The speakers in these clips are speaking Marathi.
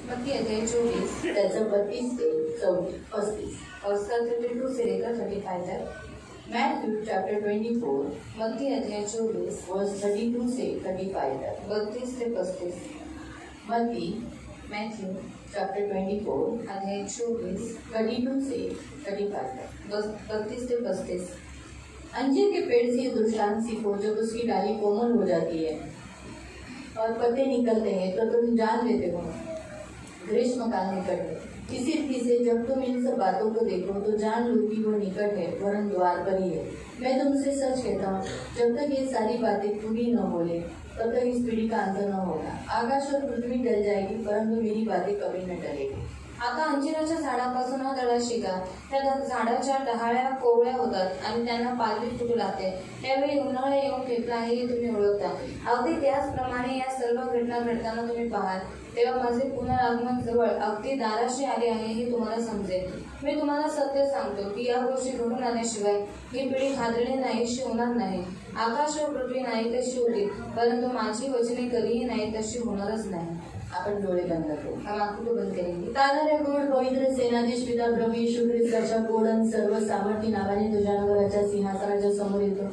मत्ती अध्याय 24 त्याचं 32 ते 35 और 32 से लेकर 35 तक। मैथ्यू चैप्टर 24 मत्ती अध्याय 24 वर्स 32 से 35 तक। 32 से 35। मत्ती मैथ्यू चैप्टर 24 अध्याय 24 32 से 35 तक। 32 से 35। अंजीर के पेड़ से दृष्टांत सीखो, जब उसकी डाली कोमल हो जाती है और पत्ते निकलते हैं तो तुम जान लेते हो ग्रीष्म काल निकट है। इसी रीति से जब तुम इन सब बातों को देखो तो जान लो कि वो निकट है, वरन द्वार पर ही है। मैं तुमसे सच कहता हूँ, जब तक ये सारी बातें पूरी न हो ले तब तक इस पीढ़ी का अंत न होगा। आकाश और पृथ्वी टल जाएगी, परंतु मेरी बातें कभी न टलेगी। आता अंजिराच्या झाडापासून हा धडा शिका। त्या झाडाच्या डहाळ्या कोवळ्या होतात आणि त्यांना पालवी फुटू लागते। त्यावेळी उन्हाळा येऊन ठेपला आहे हे तुम्ही ओळखता। अगदी त्याचप्रमाणे या सर्व घटना घडताना तुम्ही पाहाल, तेव्हा माझे पुनरागमन जवळ अगदी दाराशी आले आहे हे तुम्हाला समजेल। मी तुम्हाला सत्य सांगतो की या गोष्टी घडून आल्याशिवाय ही पिढी हादरणे नाहीशी होणार नाही। आकाश व पृथ्वी नाही तशी होती, परंतु माझी वचने कधीही नाही तशी होणारच नाही। आपण डोळे बंद करू। हम आंखों को बंद करेंगे। तानाऱ्या गोड पवित्र सेनाधीश पिता प्रभू येशू ख्रिस्ताच्या गोड आणि सर्व सामर्थ्य नावाने तुझ्या नगराच्या सिंहासनाच्या समोर येतो।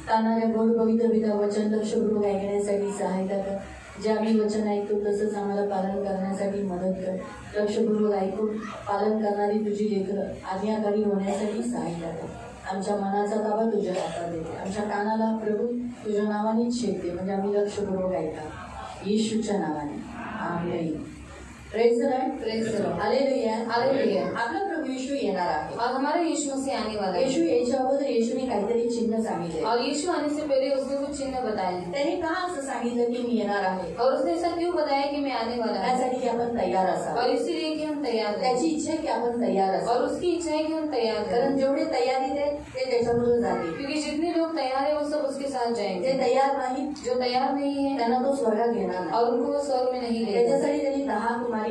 तानाऱ्या गोड पवित्र पिता वचन लक्षपूर्वक ऐकण्यासाठी सहायता कर। जे आम्ही वचन ऐकतो तसंच आम्हाला पालन करण्यासाठी मदत कर। लक्षपूर्वक ऐकून पालन करणारी तुझी लेकरं आज्ञाकारी होण्यासाठी सहायता कर। आमच्या मनाचा ताबा तुझ्या हातात देते। आमच्या कानाला प्रभू तुझ्या नावानेच शेकते, म्हणजे आम्ही लक्षपूर्वक ऐका। येशूच्या नावाने आमेन। Praise the Lord, praise the Lord, hallelujah, hallelujah. आपला प्रभू येशू येणार आहे और हमारा यीशु मसीह आने वाला है। येशू यायच्या अगोदर येशूने काहीतरी चिन्ह सांगितले और यीशु आने से पहले उसने कुछ चिन्ह बताए। त्याने का असं सांगितलं की मी येणार आहे, और उसने ऐसा क्यों बताया कि मैं आने वाला है? त्यासाठी की आपण तयार असावं। और इसीलिए कि हम तैयार हैं। त्याची इच्छा आहे की आपण तयार असावं, और उसकी इच्छा है कि हम तैयार हैं। कारण जेवढे तयारीत आहेत ते त्याच्याबरोबर जातील। क्योंकि जितने लोग तैयार है वो सब उसके साथ जाएंगे। जे तयार नाही, जो तैयार नहीं है त्यांना तो स्वर्गात घेणार नाही। और उनको वो स्वर्ग में नहीं लेगा। त्याच्यासाठी त्यांनी 10 कुमारिकांचं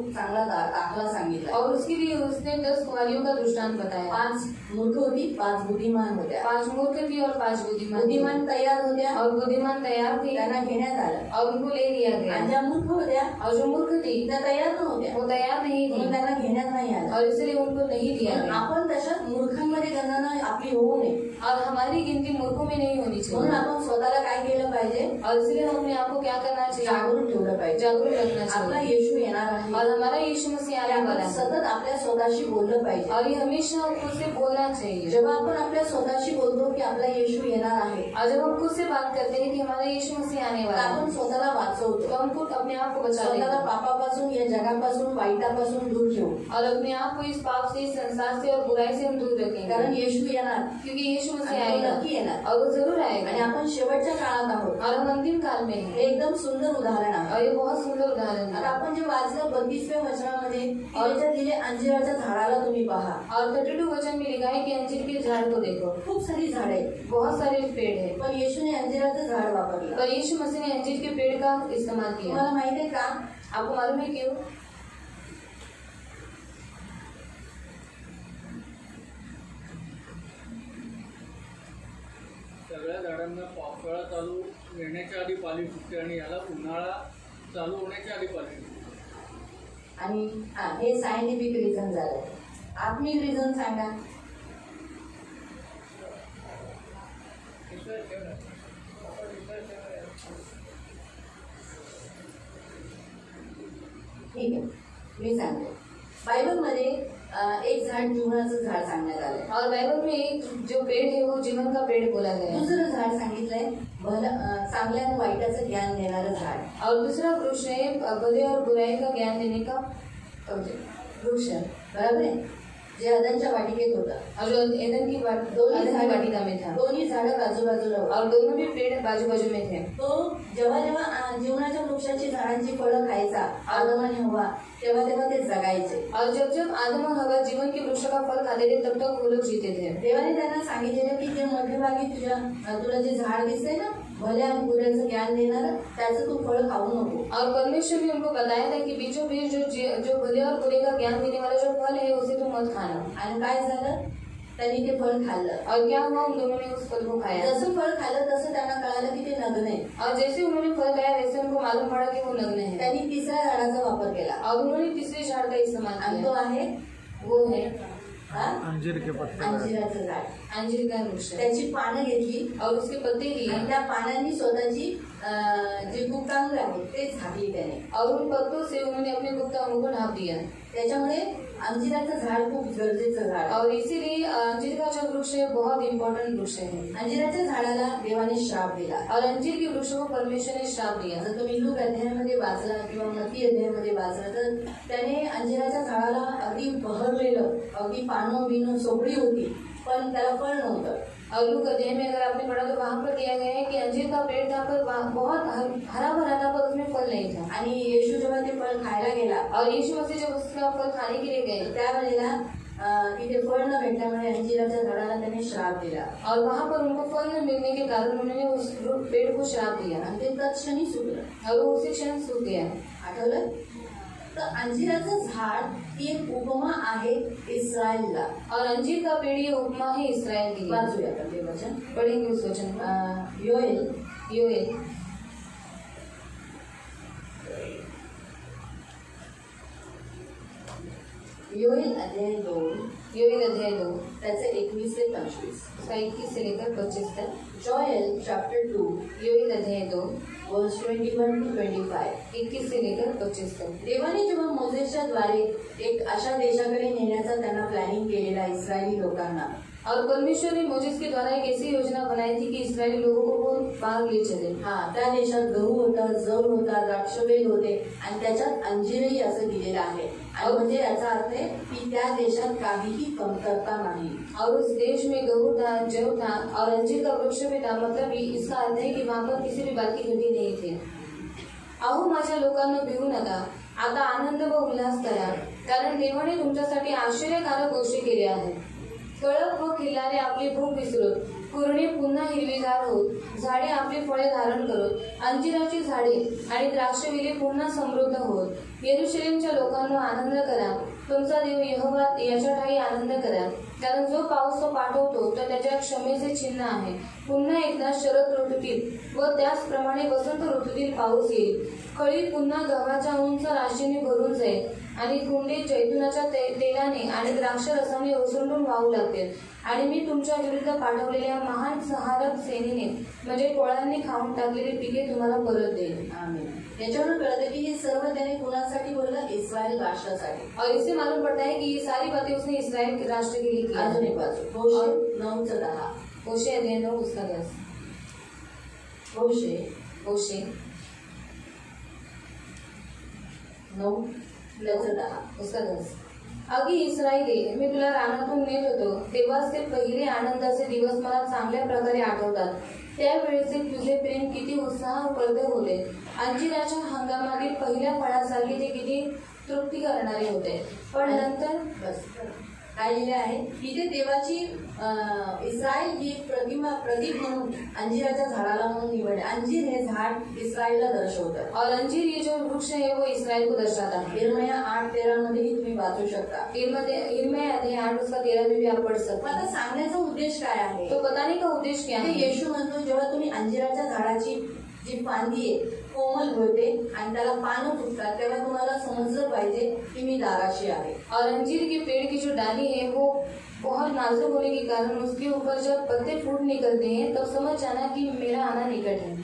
चांगला दाखला सांगितला। और उसके लिए उसने 10 कुमारियों का दृष्टांत बताया। 5 मूर्ख होती, 5 बुद्धिमान होत्या। 5 मूर्ख थी और 5 बुद्धिमान। बुद्धिमान तयार होत्या और बुद्धिमान तैयार थी, त्यांना घेण्यात आलं। और उनको ले लिया गया। आणि ज्या मूर्ख होत्या और जो मूर्ख थी त्या तयार नव्हत्या, वो तैयार नहीं म्हणून थी, त्यांना घेण्यात नाही आलं। और इसलिए उनको नहीं लिया गया। आपण तशात मूर्खांमध्ये गणना आपली होऊ नये, और हमारी गिनती मूर्खों में नहीं होनी म्हणून चाहिए। आपण स्वतःला काय केलं पाहिजे, और इसलिए हम अपने आप को क्या करना चाहिए? जागरूक ठेवलं पाहिजे। जागरूक रखना आपला चाहिए। येशू येणार आहे, और हमारा यीशु मसीह आने वाला है, सतत आपल्या स्वतःशी बोललं पाहिजे। और ये हमेशा खुद से बोलना चाहिए। जेव्हा आपण आपल्या स्वतःशी बोलतो की आपला येशू येणार आहे, और जब हम खुद से बात करते हैं कि हमारा यीशु मसीह आने तर वाला है, आपण स्वतःला तो वाचवतो। हम खुद अपने आप को बचा लेते स्वतःला हैं पापापासून, या जगापासून, वाईटापासून दूर ठेवू, और अपने आप को इस पाप से, इस संसार से और बुराई से हम दूर रखेंगे। कारण येशू येणार क्योंकि यीशु मसीह आणि तो आएगा नक्की येणार। और वो जरूर आणि आएगा। आपण शेवटच्या काळात आहोत। और हम अंतिम काल में हे हैं। एकदम सुंदर उदाहरण आहे। और ये बहुत सुंदर उदाहरण आता है। आपण जे वाचलं 32व्या वचनामध्ये, त्याच्यात दिले अंजिराच्या झाडाला तुम्ही पहा। और 32 वचन में लिखा है कि अंजीर के झाड़ को देखो। खूप सारी झाडे आहेत, बहुत सारे पेड़ है, पण येशूने अंजिराचं झाड वापरलं। पर यीशु मसीह ने अंजीर के पेड़ का इस्तेमाल किया। तुम्हाला माहिती आहे का, आपको मालूम है क्यों? सगळ्या झाडांना पावसाळा चालू येण्याच्या आधी पाणी फुटते आणि याला उन्हाळा चालू होण्याच्या आधी पाणी फुटते। आणि हे सायंटिफिक रिझन झालं। आत्मिक रिझन सांगा। ठीक आहे, मी सांगते। बायबलमध्ये एक झाड जीवनाचं झाड सांगण्यात आलंय। और बाइबल में एक जो पेड़ है वो जीवन का पेड़ बोला गया है। दुसरं झाड सांगितलंय चांगल्या आणि वाईटाचं ज्ञान देणारं झाड। और दूसरा वृक्ष है भले और बुराई का ज्ञान देने का वृक्ष, बरोबर आहे, जे अदनच्या वाटिकेत होतं। और जो एदन की वाटिका में था, दोन्ही झाडं बाजूबाजूला होती। और दोनों भी पेड़ बाजू बाजू में थे। तो जेव्हा जेव्हा जीवनाच्या वृक्षाची झाडांची फळं खायचा आदम आणि हव्वा, तेव्हा तेव्हा ते जगायचे। और जब जब आदम और हवा जीवन के वृक्ष का फल खाते थे तब तक वो लोग जीते थे। देवाने त्यांना सांगितलेलं की जे मध्यभागी तुला जे झाड दिसतंय ना, भल्या आणि बुऱ्याचं ज्ञान देणारं, त्याचं तू फळ खाऊ नको। और परमेश्वर ने उनको बताया था कि बीचों बीच जो भले और बुरे का ज्ञान देने वाला जो फल है उसे तुम मत खाना। आणि काय झालं, त्यांनी ते फळ खाल्लं. और क्या हुआ, उन दोनों ने उस फल को खाया. जसं फळ खाल्लं तसं त्यांना कळालं की ते नग्न आहे. और जैसे उन्होंने फल खाया वैसे उनको मालूम पड़ा कि वो नग्न है. त्यांनी तिसऱ्या झाडाचा वापर केला और उन्होंने तीसरे झाड़ का इस्तेमाल आणि तो किया. आहे वो है अंजीर के पत्ते. अंजिराचं झाड. अंजीर का वृक्ष. त्याची पानं घेतली और उसके पत्ते लिए आणि त्या पानांनी स्वतःची जे गुप्तांग आहे ते झाकली त्याने. और उन पत्तों से उन्होंने अपने गुप्त अंगों को ढांप दिया. त्याच्यामुळे अंजिराचं झाड खूप गरजेचं झाड. और इसीलिए अंजीर का जो वृक्ष है बहुत इम्पोर्टेंट वृक्ष है. अंजिराच्या झाडाला देवाने श्राप दिला. और अंजीर के वृक्ष को परमेश्वर ने श्राप दिया. जर तुम्ही लूक अध्यायामध्ये वाचला किंवा मती अध्यायामध्ये वाचला तर त्याने अंजिराच्या झाडाला अगदी बहरलेलं, अगदी पानं बिनं सोपडी होती, पण त्याला फळ नव्हतं. और लूक अध्याय में अगर आपने पढ़ा तो वहाँ पर दिया गया है कि अंजीर का पेड़ था पर बहुत हरा भरा था पर उसमें फल नहीं था. आणि येशू जेव्हा ते फळ खायला गेला और यीशु मसीह जब उसका फल खाने के लिए गए त्यावेळेला तिथे फळ न भेटल्यामुळे अंजिराच्या झाडाला त्याने श्राप दिला. और वहाँ पर उनको फल न मिलने के कारण उन्होंने उस पेड़ को श्राप दिया. आणि ते तत्क्षणी सुकलं. और वो उसी क्षण सूख गया. आठवलं? तर अंजिराचं झाड ही एक उपमा आहे इस्रायलला. और अंजीर का पेड़ ये उपमा है इसराइल की. वाचूया आपण ते वचन. पढ़ेंगे उस वचन को. योएल योएल अध्याय 2 योएल अध्याय 2 त्याचे 21 ते 25. उसका 21 से लेकर 25 तक. जोएल चैप्टर 2 योएल अध्याय 2 वर्स 21 to 25. 21 से लेकर 25 तक. देवाने जेव्हा मोसेसच्या द्वारे एक अशा देशाकडे नेण्याचा त्यांना प्लॅनिंग केलेला इस्रायली लोकांना. और परमेश्वर ने मोसेस के द्वारा एक ऐसी योजना बनाई थी कि इस्राएली लोगों को वो पार ले चले. त्या देशात गहू होता, जव होता, द्राक्षवेल होते आणि त्याच्यात अंजीरही असं दिलेलं आहे. आणि म्हणजे याचा अर्थ आहे की त्या देशात काहीही कमतरता नाही. और उस देश में गहू था, जव था और अंजीर का वृक्ष भी था. मतलब इसका अर्थ है कि वहाँ पर किसी भी बात की घटी नहीं थी. अहो माझ्या लोकांना भिवू नका, आता आनंद व उल्हास करा, कारण देवाने तुमच्यासाठी आश्चर्यकारक गोष्टी केल्या आहेत. कळप व खिल्लारे आपली भूक विसरत, कुरणे पुन्हा हिरवीगार होत, झाडे आपली फळे धारण करत, अंजिराची झाडे आणि द्राक्षवेली पुन्हा समृद्ध होत. येरुशलेमच्या लोकांना आनंद करा, तुमचा देव यहोवा याच्या ठाई आनंद करा, कारण जो पाऊस तो पाठवतो तो त्याच्या क्षमेचे चिन्ह आहे. पुन्हा एकदा शरद ऋतूतील व त्याचप्रमाणे वसंत ऋतूतील पाऊस येईल. कळी पुन्हा गव्हाच्या उंच राशीने भरून जाईल आणि कुंडे जैतुनाच्या तेलाने आणि द्राक्ष रसाने ओसंडून वाहू लागतील. आणि मी तुमच्या विरुद्ध पाठवलेल्या महान संहारक सेनेने म्हणजे टोळांनी खाऊन टाकलेली पिके तुम्हाला परत देईल. आमीन. याच्यावरून कळतं की हे सर्व त्याने कुणासाठी बोललं? इस्रायल राष्ट्रासाठी. और इससे मालूम पड़ता है कि ये सारी बातें उसने इसराइल के राष्ट्र के लिए की. अजून एक बाजू होशे 9:10. होशे अध्याय 9 उसका 10. होशे 9:10 उसका 10. अगदी इस्रायली, मी तुला रानातून नेत होतो तेव्हाच ते पहिले आनंदाचे दिवस मला चांगल्या प्रकारे आठवतात. त्यावेळेचे तुझे प्रेम किती उत्साहप्रद होते. अंजिराच्या हंगामातील पहिल्या फळासारखे ते किती तृप्ती करणारे होते. पण नंतर बस काय लिहिले आहे की ते देवाची इस्रायल ही प्रतीक म्हणून अंजिराच्या झाडाला म्हणून निवडले. अंजीर हे झाड इस्रायलला दर्शवतं. और अंजीर ये जो वृक्ष है वो इसराइल को दर्शाता है. यिर्मया 8:13 मध्येही तुम्ही वाचू शकता. यिर्मया अध्याय 8 उसका 13 में भी आप पढ़ सकते. आता सांगण्याचा उद्देश काय आहे? तो बताने का उद्देश क्या है? येशू म्हणतो जेव्हा तुम्ही अंजिराच्या झाडाची जी फांदी आहे कोमल होते आणि त्याला पानं फुटतात तेव्हा तुम्हाला समजलं पाहिजे की मी दाराशी आहे. और अंजीर के पेड़ की जो डाली है वो बहुत नाजुक होने के कारण उसके ऊपर जब पत्ते फूट निकलते हैं तब समझ जाना कि मेरा आना निकट है.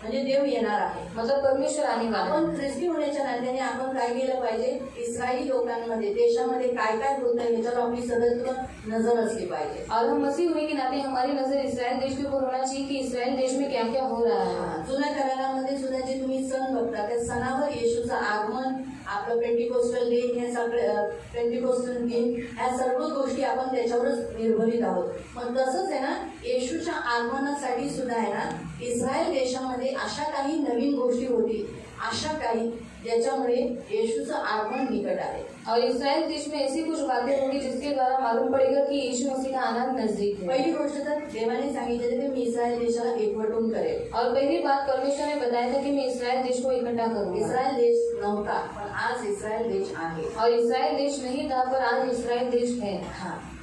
म्हणजे देव येणार आहे. मतलब परमेश्वर आने वाला है. आपण ख्रिस्ती होण्याच्या नात्याने आपण काय केलं पाहिजे? इस्रायली लोकांमध्ये देशामध्ये काय काय होतं याच्यावर आपली सदैव नजर असली पाहिजे. और हम मसीह होने के नाते हमारी नजर इसराइल देश के ऊपर होना चाहिए कि इसराइल देश में क्या क्या हो रहा है. जुन्या करारामध्ये सुद्धा जे तुम्ही सण बघता त्या सणावर येशूचं आगमन, आपलं पेंटिकोस्टल दिन, हे सगळे पेंटिकोस्टल दिन ह्या सर्व गोष्टी आपण त्याच्यावरच निर्भरित आहोत. मग तसंच आहे ना येशूच्या आगमनासाठी सुद्धा आहे ना इस्रायल देशामध्ये अशा काही नवीन गोष्टी होतील, अशा काही ज्याच्यामुळे येशूचं आगमन निकट आहे. और इस्राइल देश में ऐसी कुछ बातें होंगी जिसके द्वारा मालूम पड़ेगा कि यीशु मसीह का आना नजदीक है. पहिली गोष्ट तर देवाने सांगितले की मी इस्रायल देशाला एकवटून करेल. और पहली बात परमेश्वर ने बताया था कि मैं इस्राइल देश को इकट्ठा करूंगा. इस्रायल देश नव्हता पण आज इस्रायल देश आहे. और इस्राइल देश नहीं था पर आज इस्राइल देश है.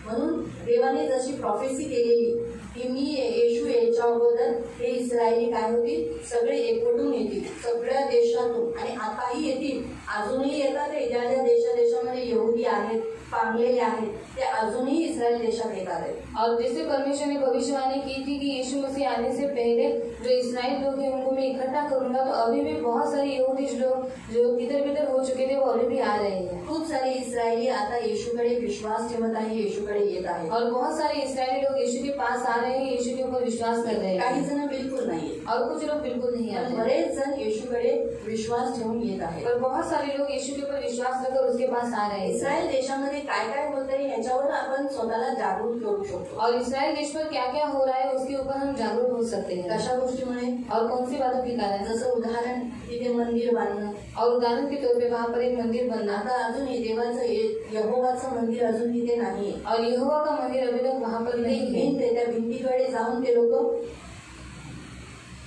म्हणून देवाने जशी प्रॉफेसी केलेली की मी येशू यायच्या अगोदर हे इस्रायली काय होतील, सगळे एकवटून येतील सगळ्या देशातून, आणि आताही येतील, अजूनही येतात. ज्या ज्या देशामध्ये यहुदी आहेत, पांगलेले आहेत, ते अजूनही इस्रायल देशात येतात आहेत. और जैसे परमेश्वर ने भविष्यवाणी की थी कि यीशु मसीह आने से पहले जो इस्राएल लोग हैं उनको मैं इकट्ठा करूंगा, तो अभी भी बहुत सारे यहूदी लोग जो इधर बिधर हो चुके थे वो अभी भी आ रहे हैं. खूप सारे इस्रायली आता येशूकडे विश्वास ठेवत आहे, येशूकडे येत आहेत. और बहुत सारे इस्राएली लोग यीशु के पास आ रहे हैं, यीशु के ऊपर विश्वास कर रहे हैं. काही जण बिलकुल नाही, और कुछ लोग बिल्कुल नहीं आते. बरेच जण येशूकडे विश्वास ठेवून येत आहेत. और बहुत सारे लोग यीशु के ऊपर विश्वास रखकर उसके पास आ रहे हैं. इस्रायल देशामध्ये काय काय होतंय याच्यावर आपण स्वतःला जागरूक करू शकतो. और इस्राएल देश पर क्या क्या हो रहा है उसके ऊपर हम जागरूक हो सकते हैं. कशा गोष्टीमुळे? और कौन सी बातों के कारण? जसं उदाहरण तिथे मंदिर बांधणं, और उदाहरण के तौर पे वहाँ पर एक मंदिर बनना. आता अजून देवाचं यहोवाचं मंदिर अजून तिथे नाहीये, और यहोवा का मंदिर अभी तक वहाँ पर नहीं है. भिंत आहे, त्या भिंतीकडे जाऊन ते लोक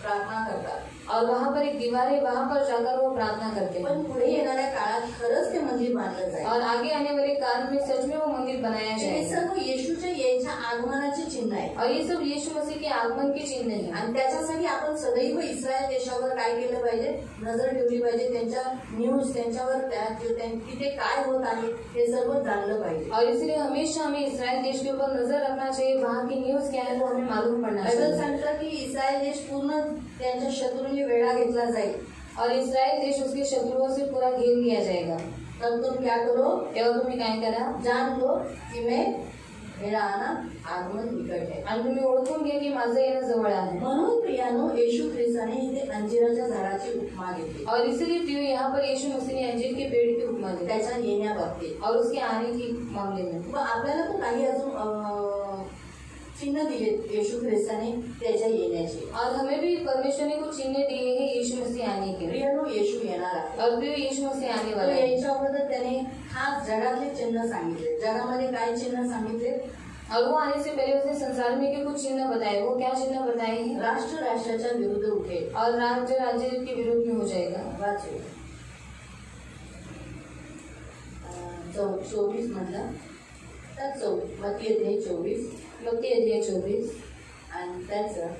प्रार्थना करतात. और वहाँ पर एक दीवार है, वहाँ पर जाकर वो प्रार्थना करते हैं. पण पुढे येणाऱ्या काळात खरंच ते मंदिर बांधलं जाईल. और आगे आने वाले काल में सच में वो मंदिर बनाया हे जाएगा. सर्व येशूच्या यायच्या आगमनाचे चिन्ह आहे. और ये सब यीशु मसीह के आगमन के चिन्ह है. आणि त्याच्यासाठी आपण सदैव इस्रायल देशावर काय केलं पाहिजे, नजर ठेवली पाहिजे. त्यांच्या न्यूज, त्यांच्यावर तिथे काय होत आहे हे सर्व जाणलं पाहिजे. और इसलिए हमेशा हमें इस्राएल देश के ऊपर नजर रखना चाहिए. वहाँ की न्यूज क्या है वो हमें मालूम पड़ना बायबल चाहिए. सांगतं की इस्रायल देश पूर्ण त्यांच्या शत्रूंनी वेढा घेतला जाईल. और इस्राएल देश उसके शत्रुओं से पूरा घेर लिया जाएगा. तर तुम क्या करो, तेव्हा तुम्ही काय करा, जान लो की मेरा आना आगमन निकट आहे. आणि तुम्ही ओळखून घ्या की माझं येणं जवळ आहे. म्हणून प्रियानो, येशू ख्रिस्ताने इथे अंजिराच्या झाडाची उपमा घेतली. और इसीलिए प्रियो यहाँ पर यीशु मसीह ने अंजीर के पेड़ की उपमा दी. त्याच्या येण्याबाबतीत और उसके आने की मामले में मग आपल्याला पण काही अजून चिन्ह दिले येशू ख्रिस्ताने त्याच्या येण्याचे. और हमें भी परमेश्वर ने कुछ चिन्ह दिए हैं यीशु मसीह आने के. प्रियानो, येशू येणार आहे. और प्रियो यीशु मसीह आने तो वाला है. याच्या अगोदर त्याने हा जगातले चिन्ह सांगितले. जगामध्ये काय चिन्ह सांगितले? और वो आने से पहले उसने संसार में के कुछ चिन्ह बताए. वो क्या चिन्ह बताए हैं? राष्ट्र राष्ट्राच्या विरुद्ध उठेल और राज्य राज्य के विरुद्ध में हो जाएगा. वाचू 24 म्हटलं तर मत्ती अध्याय 24 मत्ती अध्याय 24 आणि त्याचं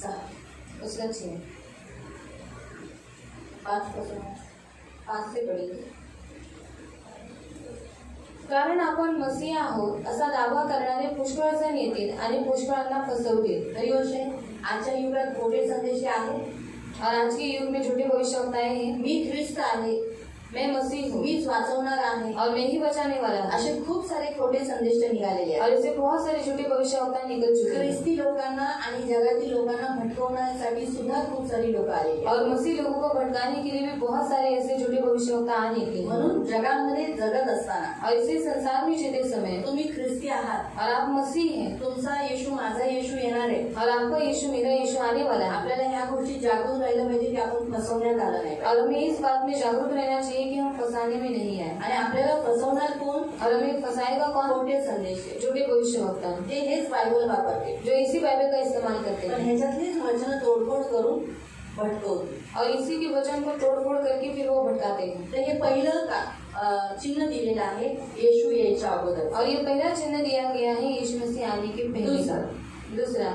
6 उसका 6 5 पासून 5 से पढ़ेंगे. कारण आपण मसीह आहोत असा दावा करणारे पुष्कळ जण येतील आणि पुष्कळांना फसवतील. खरी गोष्ट आहे, आजच्या युगात खोटे संदेश आहेत. और आज के युग में झूठे भविष्यवक्ताएं हैं. मी ख्रिस्त आहे, मैं मसीह हूँ मीच वाचवणार आहे, और मैं ही बचाने वाला हूँ. असे खूप सारे खोटे संदेश निघालेले आहेत. और इससे बहुत सारे झूठे भविष्यवक्ता निकल चुके हैं. ख्रिस्ती लोकांना आणि जगातील लोकांना भटकवण्यासाठी सुद्धा खूप सारी लोक आलेली. और मसीह लोगों को भटकाने के लिए भी बहुत सारे ऐसे झूठे भविष्यवक्ता आ निकले. म्हणून जगामध्ये जगत असताना और इसे संसार में जीते समय तुम्ही ख्रिस्ती आहात, और आप मसीह हैं, तुमचा येशू माझा येशू येणार आहे. और आपका यीशु मेरा यीशु आने वाला है. आपल्याला ह्या गोष्टी जागरूक राहिलं पाहिजे की आपण फसवण्यात आलं नाही. और हमें इस बात में जागरूक रहना चाहिए कि हम फंसाने में नहीं आए. आणि आपल्याला फसवणार कोण? और हमें फंसाएगा कौन? खोटे संदेश झूठे भविष्यवक्ता ते हेच बायबल वापरते, जो इसी बाइबल का इस्तेमाल करते पण हैं. ह्याच्यातलीच वचन तोडफोड करून भटकवते. और इसी के वचन को तोड़फोड़ करके फिर वो भटकाते हैं. तर हे पहिलं चिन्ह दिलेलं आहे येशू यायच्या अगोदर. और ये पहला चिन्ह दिया गया है यीशु मसीह आने के पहले. दूसरा,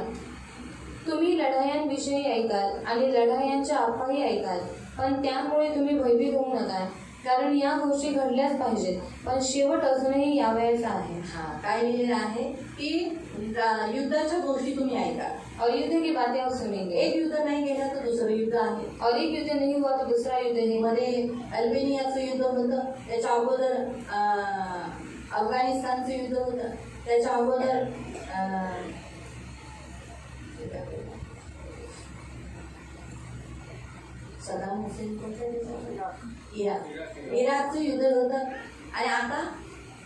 तुम्ही लढायांविषयी ऐकाल आणि लढायांच्या अफवाही ऐकाल, पण त्यामुळे तुम्ही भयभीत होऊ नका, कारण या गोष्टी घडल्याच पाहिजेत, पण शेवट अजूनही यावयाचा आहे. काय लिहिलेलं आहे की युद्धाच्या गोष्टी तुम्ही ऐका. और युद्ध की बातें आप सुनेंगे. एक युद्ध नाही गेलं तर दुसरं युद्ध आहे. और एक युद्ध नहीं हुआ तो दूसरा युद्ध है. मध्ये अल्बेनियाचं युद्ध होतं, त्याच्या अगोदर अफगाणिस्तानचं युद्ध होतं, त्याच्या अगोदर सदाम हुसेन इराकचं युद्ध होतं, आणि आता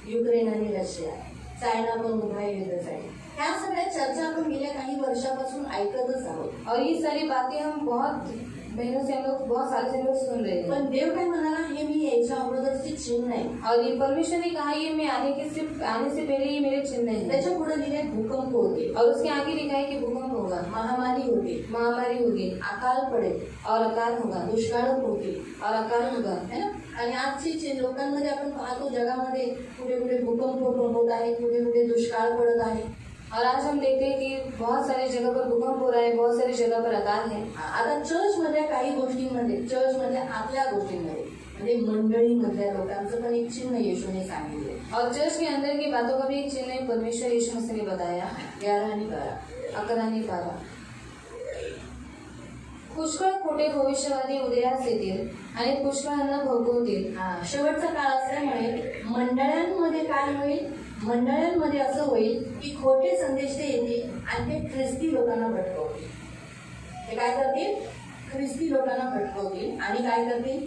युक्रेन आणि रशिया, चायना पण उभा युद्ध आहे. ह्या सगळ्या चर्चा आपण गेल्या काही वर्षापासून ऐकतच आहोत. और ये सारी बातें हम बहुत महीनों से हम लोग बहुत सालों से हम लोग सुन रहे हैं. पण देव काय म्हणाला, हे मी यायच्या अगोदरची चिन्ह आहे. और ये परमेश्वर ने कहा ये मैं आने से पहले ये मेरे चिन्ह हैं. त्याच्या पुढे लिहिले भूकंप होते, और उसके आगे लिखा है कि भूकंप होगा, महामारी होते, महामारी होगी, अकाल पडेल, और अकाल होगा, दुष्काळ होते, और अकाल होगा. है ना. आणि आजची लोकांमध्ये आपण पाहतो जगामध्ये कुठे कुठे भूकंप होत आहे, कुठे कुठे दुष्काळ पडत आहे. और आज हम देखते हैं कि बहुत सारी जगह पर भूकंप हो रहा है, बहुत सारी जगह पर अकाल है. आता चर्चमधल्या काही गोष्टींमध्ये, चर्चमधल्या आतल्या गोष्टींमध्ये म्हणजे मंडळीमधल्या लोकांचं पण एक चिन्ह येशूने सांगितले. और चर्च के अंदर की बातों का भी एक चिन्ह परमेश्वर यीशु मसीह ने बताया. 11 आणि 12. 11 आणि 12. पुष्कळ खोटे भविष्यवादी उदयास येतील आणि पुष्कळांना भोगवतील. शेवटचा काळ असल्यामुळे मंडळांमध्ये काय होईल, मंडळांमध्ये असं होईल की खोटे संदेश ते येतील आणि ते ख्रिस्ती लोकांना भटकवतील. ते काय करतील, ख्रिस्ती लोकांना भटकवतील आणि काय करतील,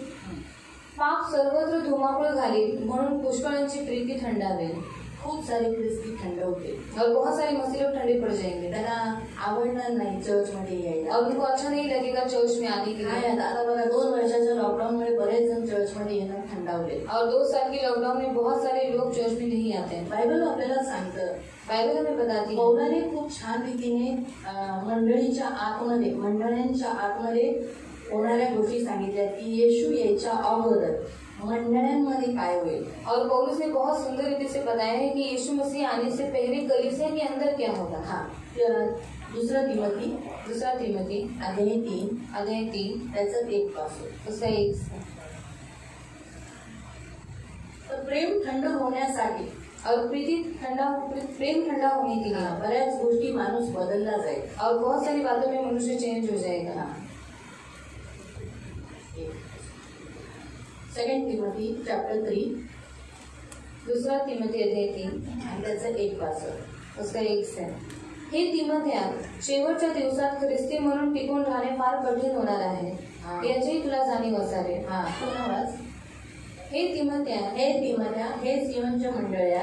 पाप सर्वत्र धुमाकूळ घालील म्हणून पुष्कळांची प्रीती थंडावेल. खूप सारे ख्रिस्ती थंड होते और बहुत सारे मसीह लोग ठंडे पड़ जाएंगे. त्यांना आवडणार नाही चर्चमध्ये यायला. और उनको अच्छा नहीं लगेगा चर्च में आने के काय लिए. आता बघा 2 वर्षाच्या लॉकडाऊनमुळे बरेच जण चर्चमध्ये येणं थंडावले. और 2 साल की लॉकडाउन में बहुत सारे लोग चर्च में नहीं आते हैं. बायबल आपल्याला सांगतं, बाइबल हमें बताती है. पौलाने खूप छान रीतीने मंडळींच्या आतमध्ये होणाऱ्या गोष्टी सांगितल्या की येशू यायच्या अगोदर मंडळांमध्ये काय होईल. और पौलुस ने बहुत सुंदर रीति से बताया है कि यीशु मसीह आने से पहले कलीसिया के अंदर क्या होगा. दुसरा तिमोथी अध्याय 3 त्याचं 1 पासून. उसका 1. तर प्रेम थंड होण्यासाठी और प्रेम ठंडा होने के लिए बऱ्याच गोष्टी माणूस बदलला जाईल. और बहुत सारी बातों में मनुष्य चेंज हो जाएगा. 2 तिमोथी चॅप्टर 3 दूसरा तिमोथी अध्याय 3 आणि त्याचं 1 पासून. उसका 1 है. हे तिमोथ्या, शेवटच्या दिवसात ख्रिस्ती म्हणून टिकून राहणे फार कठीण होणार आहे, याची तुला जाणीव असावी. पुन्हा वाच. हे तिमोथ्या, हे सियोनच्या मंडळ्या,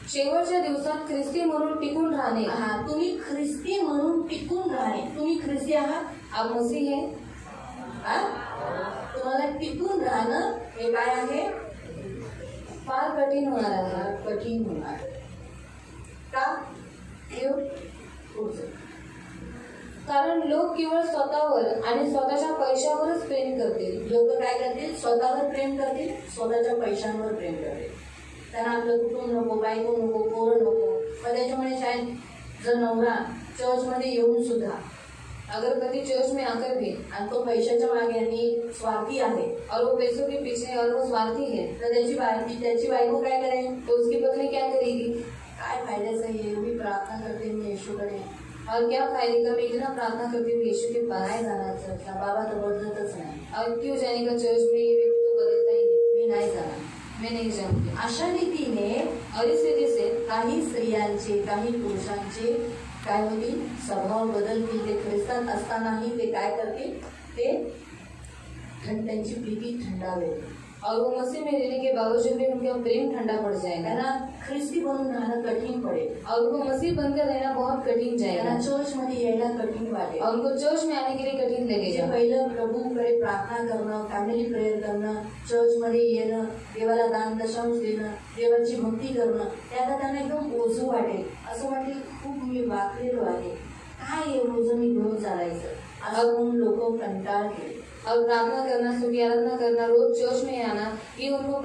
शेवटच्या दिवसात ख्रिस्ती म्हणून टिकून राहणे. तुम्ही ख्रिस्ती म्हणून टिकून राहणे. तुम्ही ख्रिस्ती आहात, आप मसीह है. तुम्हाला टिकून राहणं हे काय आहे, फार कठीण होणार आहे. कठीण होणार. का? क्यों? पुढचं. कारण लोक केवळ स्वतःवर आणि स्वतःच्या पैशावरच प्रेम करतील. लोक काय करतील, स्वतःवर प्रेम करतील, स्वतःच्या पैशांवर प्रेम करतील. त्यांना आपलं कुटुंब नको, बायको नको, पोरं नको. पण त्याच्यामुळे शायद जर नवरा चर्चमध्ये येऊन सुद्धा अगर पति चर्च में आकर भी आणि तो पैशाच्या मागे आणि स्वार्थी आहे और वो पैसों के पीछे और वो स्वार्थी है, तर त्याची बायको काय करेल, तो उसकी पत्नी क्या करेगी. काय फायद्याचं आहे, मी प्रार्थना करते मी येशूकडे, और क्या फायदे का, मैं इतना प्रार्थना करती हूँ यीशु के पास. नाही जाणार चर्चला, बाबा तो बदलतच नाही, और क्यों जाने का चर्च में, ये व्यक्ति तो बदलता ही नहीं, मी नाही जाणार, मैं नहीं जानती. अशा रीतीने और इस रीति से काही स्त्रियांचे, काही पुरुषांचे काय होतील, स्वभाव बदलतील. ते ख्रिस्तात असतानाही ते काय करतील, ते त्यांची प्रीती थंडावेल. और वो मसीह में रहने के बावजूद भी उनका प्रेम ठंडा पड़ जाएगा. त्यांना ख्रिस्ती बनून राहणं कठीण पडेल. और उनको मसीह बनकर रहना बहुत कठिन जाएगा. त्यांना चर्च मध्ये यायला कठीण वाटेल. और उनको चर्च में आने के लिए कठिन जे लगेगा. पहिलं प्रभूकडे प्रार्थना करणं, फॅमिली प्रेयर करणं, चर्च मध्ये येणं, देवाला दान दशांश देणं, देवाची भक्ती करणं, ते आता त्यांना एकदम ओझं वाटेल. असं वाटेल खूप मी वाकलेलो आहे, काय हे ओझं मी घेऊन चालायचं, असं म्हणून लोक कंटाळतील. और प्रार्थना करना, स्तुति आराधना करना, रोज चर्च में आना, ये उनको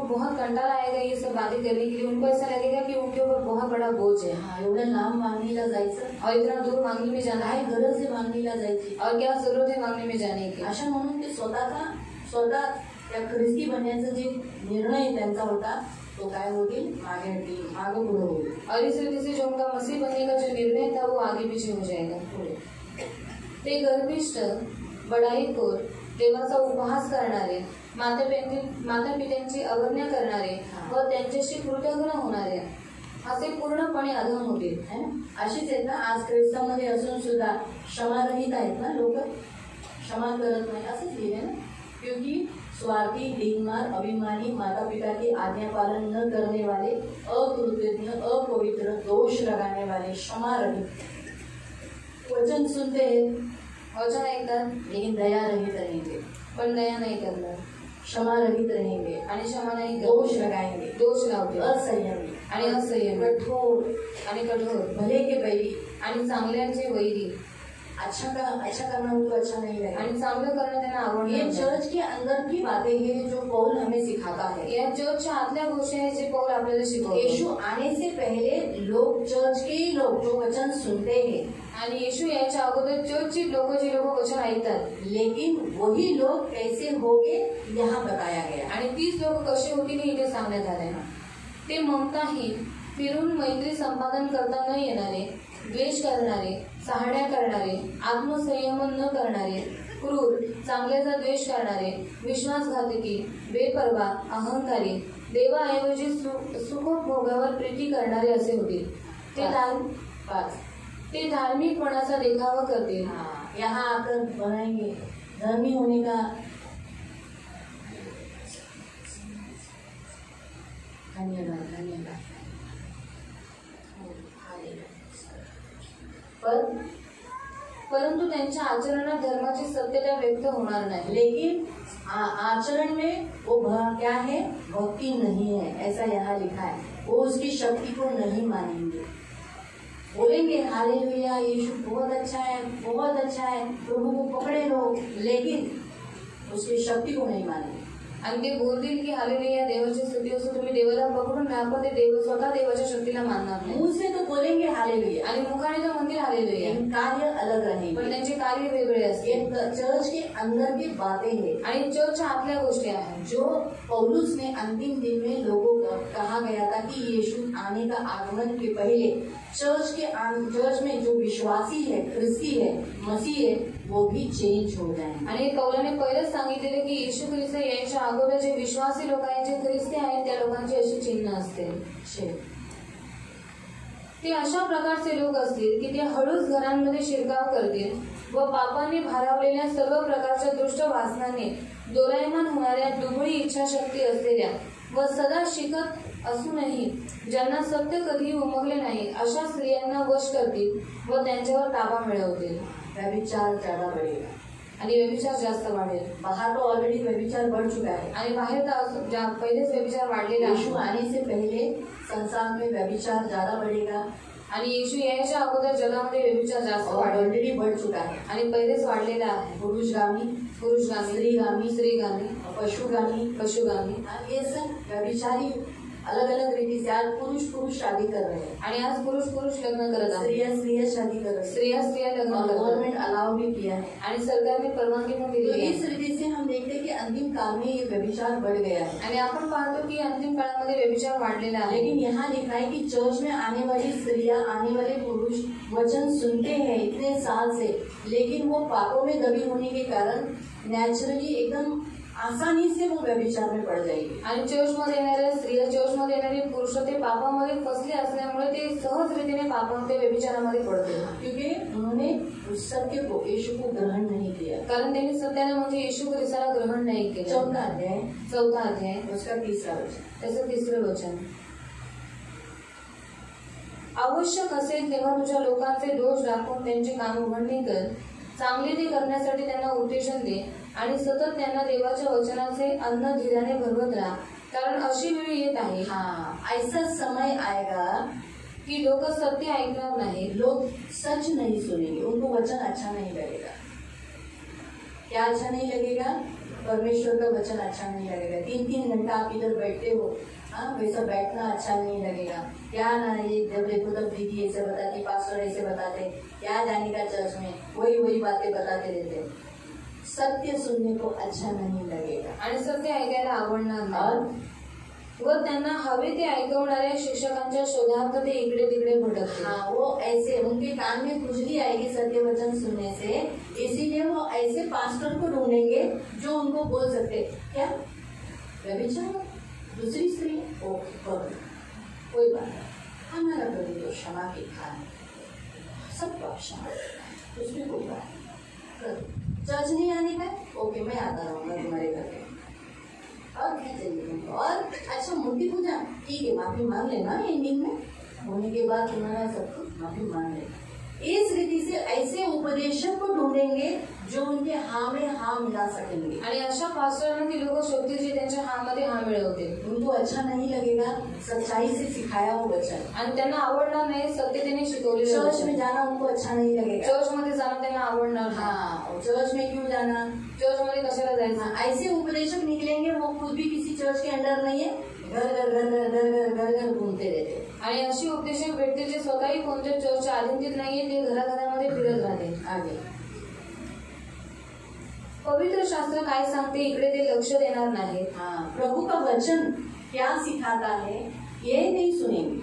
बहुत कंटाला आएगा. ये सब बातें करने के लिए उनको ऐसा लगेगा कि उनके ऊपर बहुत बड़ा बोझ है. एवढ्या लांब मागणीला जायचं, और इतना दूर मांगने में जाना काय है, गरज आहे मागणीला जायची, और क्या जरूरत है मांगने में जाने की. अशा म्हणून ते स्वतः त्या ख्रिस्ती बनण्याचा जे निर्णय त्यांचा होता तो काय होईल, मागे पुढे होईल. और इस रीति से जो उनका मसीह बनने का जो निर्णय था वो आगे पीछे हो जाएगा. पुढे ते गर्भिष्ठ, बडाईखोर, देवाचा उपहास करणारे, माता पित्यांची अवज्ञा करणारे व त्यांच्याशी कृतज्ञ होणारे असे पूर्णपणे अधम होतील. अशीच आहेत ना आज ख्रिस्तामध्ये असून सुद्धा क्षमारहित आहेत ना लोक, क्षमा करत नाही असंच लिहिले ना. क्योंकि स्वार्थी, ढींगमार, अभिमानी, माता पिता की आज्ञा पालन न करने वाले, अकृतज्ञ, अपवित्र, दोष लगाने वाले, क्षमारहित, वचन सुनते हैं, वचन ऐकतात लेकिन दया रहित रहेंगे. पण दया नाही करणार. क्षमा रहित रहेंगे आणि क्षमा नाही दोष करतील, लगाएंगे दोष लावतील असंयमी आणि असंयमी कठोर आणि कठोर भले के बैरी आणि चांगल्याचे वैरी अच्छा करना उनको अच्छा नहीं लगेगा। आणि चांगलं करणं त्यांना आवडणार ये नाही. चर्च के अंदर की बातें हैं जो पौल हमें सिखाता है। या चर्चच्या आतल्या गोष्टी आहेत जे पौल आपल्याला शिकवतो. यीशु आने से पहले लोग चर्च के ही लोग जो वचन सुनते हैं, आणि येशू याच्या अगोदर चर्चची लोक जी लोक वचन ऐकतात लेकिन वही लोग कैसे होंगे यहाँ बताया गया। आणि तीच लोक कशी होतील हे इथे सांगण्यात आले. ते ममताहीन, फिरून मैत्री संपादन करता न येणारे, द्वेष करणारे, सहाड्या करणारे, आत्मसंयमन न करणारे, क्रूर, चांगल्याचा द्वेष करणारे, विश्वासघातकी, बेपर्वा, अहंकारी, देवाऐवजी सुखभोगावर प्रीती करणारे असे होतील. ते धार्मिकपणाचा देखावा करतील. यहाँ आकर बनाएंगे धर्मी होने का। धन्यवाद। परंतु त्यांच्या आचरणात धर्माची सत्यता व्यक्त होणार नाही. लेकिन आचरण में वो क्या है, भक्ति नहीं है, ऐसा यहाँ लिखा है। वो उसकी शक्ति को नहीं मानेंगे, बोलेंगे हालेलुया यीशु बहुत अच्छा है, बहुत अच्छा है, प्रभु को पकड़े लो, लेकिन उसकी शक्ति को नहीं मानेंगे। आणि ते बोलतील की हालेलुया देवाची स्तुती असो, तुम्ही देवाला पकडून राहा, पण ते देव स्वतः देवाच्या शक्तीला मानणार नाही. मुंह से तो बोलेंगे हालेलुया आणि मुखाने तर म्हणतील हालेलुया, कार्य अलग रहेंगे, पण त्यांचे कार्य वेगळे असतील. चर्च के अंदर की बातें हैं आणि चर्चच्या आतल्या गोष्टी आहेत जो पौलुस ने अंतिम दिन में लोगों को कहा गया था कि यीशु आने का आगमन के पहले चर्च में जो विश्वासी है, ख्रिस्ती है, मसीह है, वो भी चेंज हो जाएंगे. आणि पौलाने पहिलेच सांगितलेले की येशू ख्रिस्त यायच्या अगोदर जे विश्वासी लोक आहेत, जे ख्रिस्ती आहेत, त्या लोकांची अशी चिन्ह असतील. ते अशा प्रकारचे लोक असतील की ते हळूच घरांमध्ये शिरकाव करतील व पापाने भारावलेल्या सर्व प्रकारच्या दुष्ट वासनाने दोलायमान होणाऱ्या दुबळी इच्छाशक्ती असलेल्या व सदा शिकत असूनही ज्यांना सत्य कधीही उमगले नाही अशा स्त्रियांना वश करतील व त्यांच्यावर ताबा मिळवतील. व्यभिचार ज्यादा बढ़ेगा आणि व्यभिचार जास्त वाढेल. बाहर तो ऑलरेडी व्यभिचार बढ़ चुका है आणि बाहेर तर पहिलेच व्यभिचार वाढलेला यीशु आहे. आने से पहले संसार में व्यभिचार ज्यादा बढ़ेगा आणि येशू यायच्या अगोदर जगामध्ये व्यभिचार जास्त और वाढेल ऑलरेडी बढ़ चुका है. आणि पहिलेच वाढलेला आहे. पुरुषगामी, स्त्रीगामी, पशुगामी, ये सब व्यभिचारी अलग अलग रीति से आज पुरुष शादी कर रहे हैं आणि आज पुरुष लग्न करत आहेत. स्त्रियां शादी कर रही है. स्त्रिया लग्न करतात गवर्नमेंट अलाउ भी किया है. आणि सरकारने परवानगी पण तो दिली आहे. इस रीति से हम देखते हैं कि अंतिम काल में ये व्यभिचार बढ़ गया है. आणि आपण पाहतो की अंतिम काळामध्ये व्यभिचार वाढलेला आहे. लेकिन यहाँ लिखा है कि चर्च में आने वाली स्त्रियां, आने वाले पुरुष वचन सुनते हैं इतने साल से, लेकिन वो पापों में दबी होने के कारण नेचुरली एकदम आसानी से वो व्यभिचार में पड़ जाएगी. आणि चर्चमध्ये येणाऱ्या स्त्रिया, चर्चमध्ये येणारे पुरुष ते पापामध्ये फसले असल्यामुळे ते सहज रीतीने पापामध्ये व्यभिचारामध्ये पडते. क्योंकि उन्होंने उस सत्य को, यीशु को ग्रहण नहीं किया. कारण त्यांनी सत्याला म्हणजे येशू ख्रिस्ताला ग्रहण नाही केलं. 4 अध्याय उसका 3रा वचन, त्याचं 3रं वचन. आवश्यक असेल तेव्हा तुझ्या लोकांचे दोष दाखवून त्यांची काम उघडणी कर, चांगले ते करण्यासाठी त्यांना उत्तेजन दे आणि सतत त्यांना देवाच्या वचनाचे अन्न धीराने भरवत राहा, कारण अशी वेळ येत आहे ऐसा समय आएगा की लोक सत्य ऐकणार नाही, लोग सच नहीं सुनेंगे, उनको वचन अच्छा नहीं लगेगा. क्या अच्छा नहीं लगेगा? परमेश्वर का वचन अच्छा नहीं लगेगा. 3-3 घंटा आप इधर बैठते हो, वैसा बैठना अच्छा नहीं लगेगा. क्या ना ये जब देखो तब दीदी ऐसे बताती, पास्टर ऐसे बताते, क्या जाने का चर्च में वही बातें बताते रहते. सत्य सुनने को अच्छा नहीं लगेगा आणि सत्य ऐकायला आवडणार नाही व त्यांना हवे ते ऐकवणाऱ्या शिक्षकांच्या शोधार्थ ते इकडे तिकडे भटकते. वो ऐसे उनके कान में खुजली आएगी सत्य वचन सुनने से, इसीलिए वो ऐसे पास्टर को ढूंढेंगे जो उनको बोल सकते क्या व्यभिचार दूसरी स्त्री कोई बात नहीं, हमारा प्रभु तो क्षमा की खान सबका क्षमा, उसमें कोई बात नहीं. चर्च नहीं आने का, ओके मैं आता रहूंगा तुम्हारे घर पे, और क्या चाहिए तुमको? और अच्छा मूर्ति पूजा ठीक है, माफी मांग लेना एंडिंग में होने के बाद तुम्हारा सब कुछ माफी मांग लेना. इस रीति से ऐसे उपदेशक को ढूंढेंगे जो उनके हाँ में हाँ मिला सकेंगे। आणि अशा पास्टरांना ती लोक शोधतील जे त्यांच्या हा मध्ये हा मिळवतील. उनको अच्छा नहीं लगेगा सच्चाई से सिखाया वो वचन, आणि त्यांना आवडणार नाही सत्यतेने शिकवलेलं चर्च वचन. में जाना उनको अच्छा नहीं लगेगा। चर्च मध्ये जाणं त्यांना आवडणार नाही. हाँ, चर्च में क्यों जाना? चर्च मध्ये कशाला जायचं? हाँ, ऐसे उपदेशक निकलेंगे वो खुद भी किसी चर्च के अंडर नहीं है, घर घर घर घर घर घर घर घर घूमते रहते। आणि अशी उपदेशक भेटतील जे स्वतःही कोणत्या चर्चच्या अधीनतील नाहीये, ते घराघरामध्ये फिरत राहते. आगे पवित्र शास्त्र काय सांगते इकडे ते लक्ष देणार नाही. हाँ, प्रभु का वचन क्या सिखाता है ये नहीं सुनेंगे,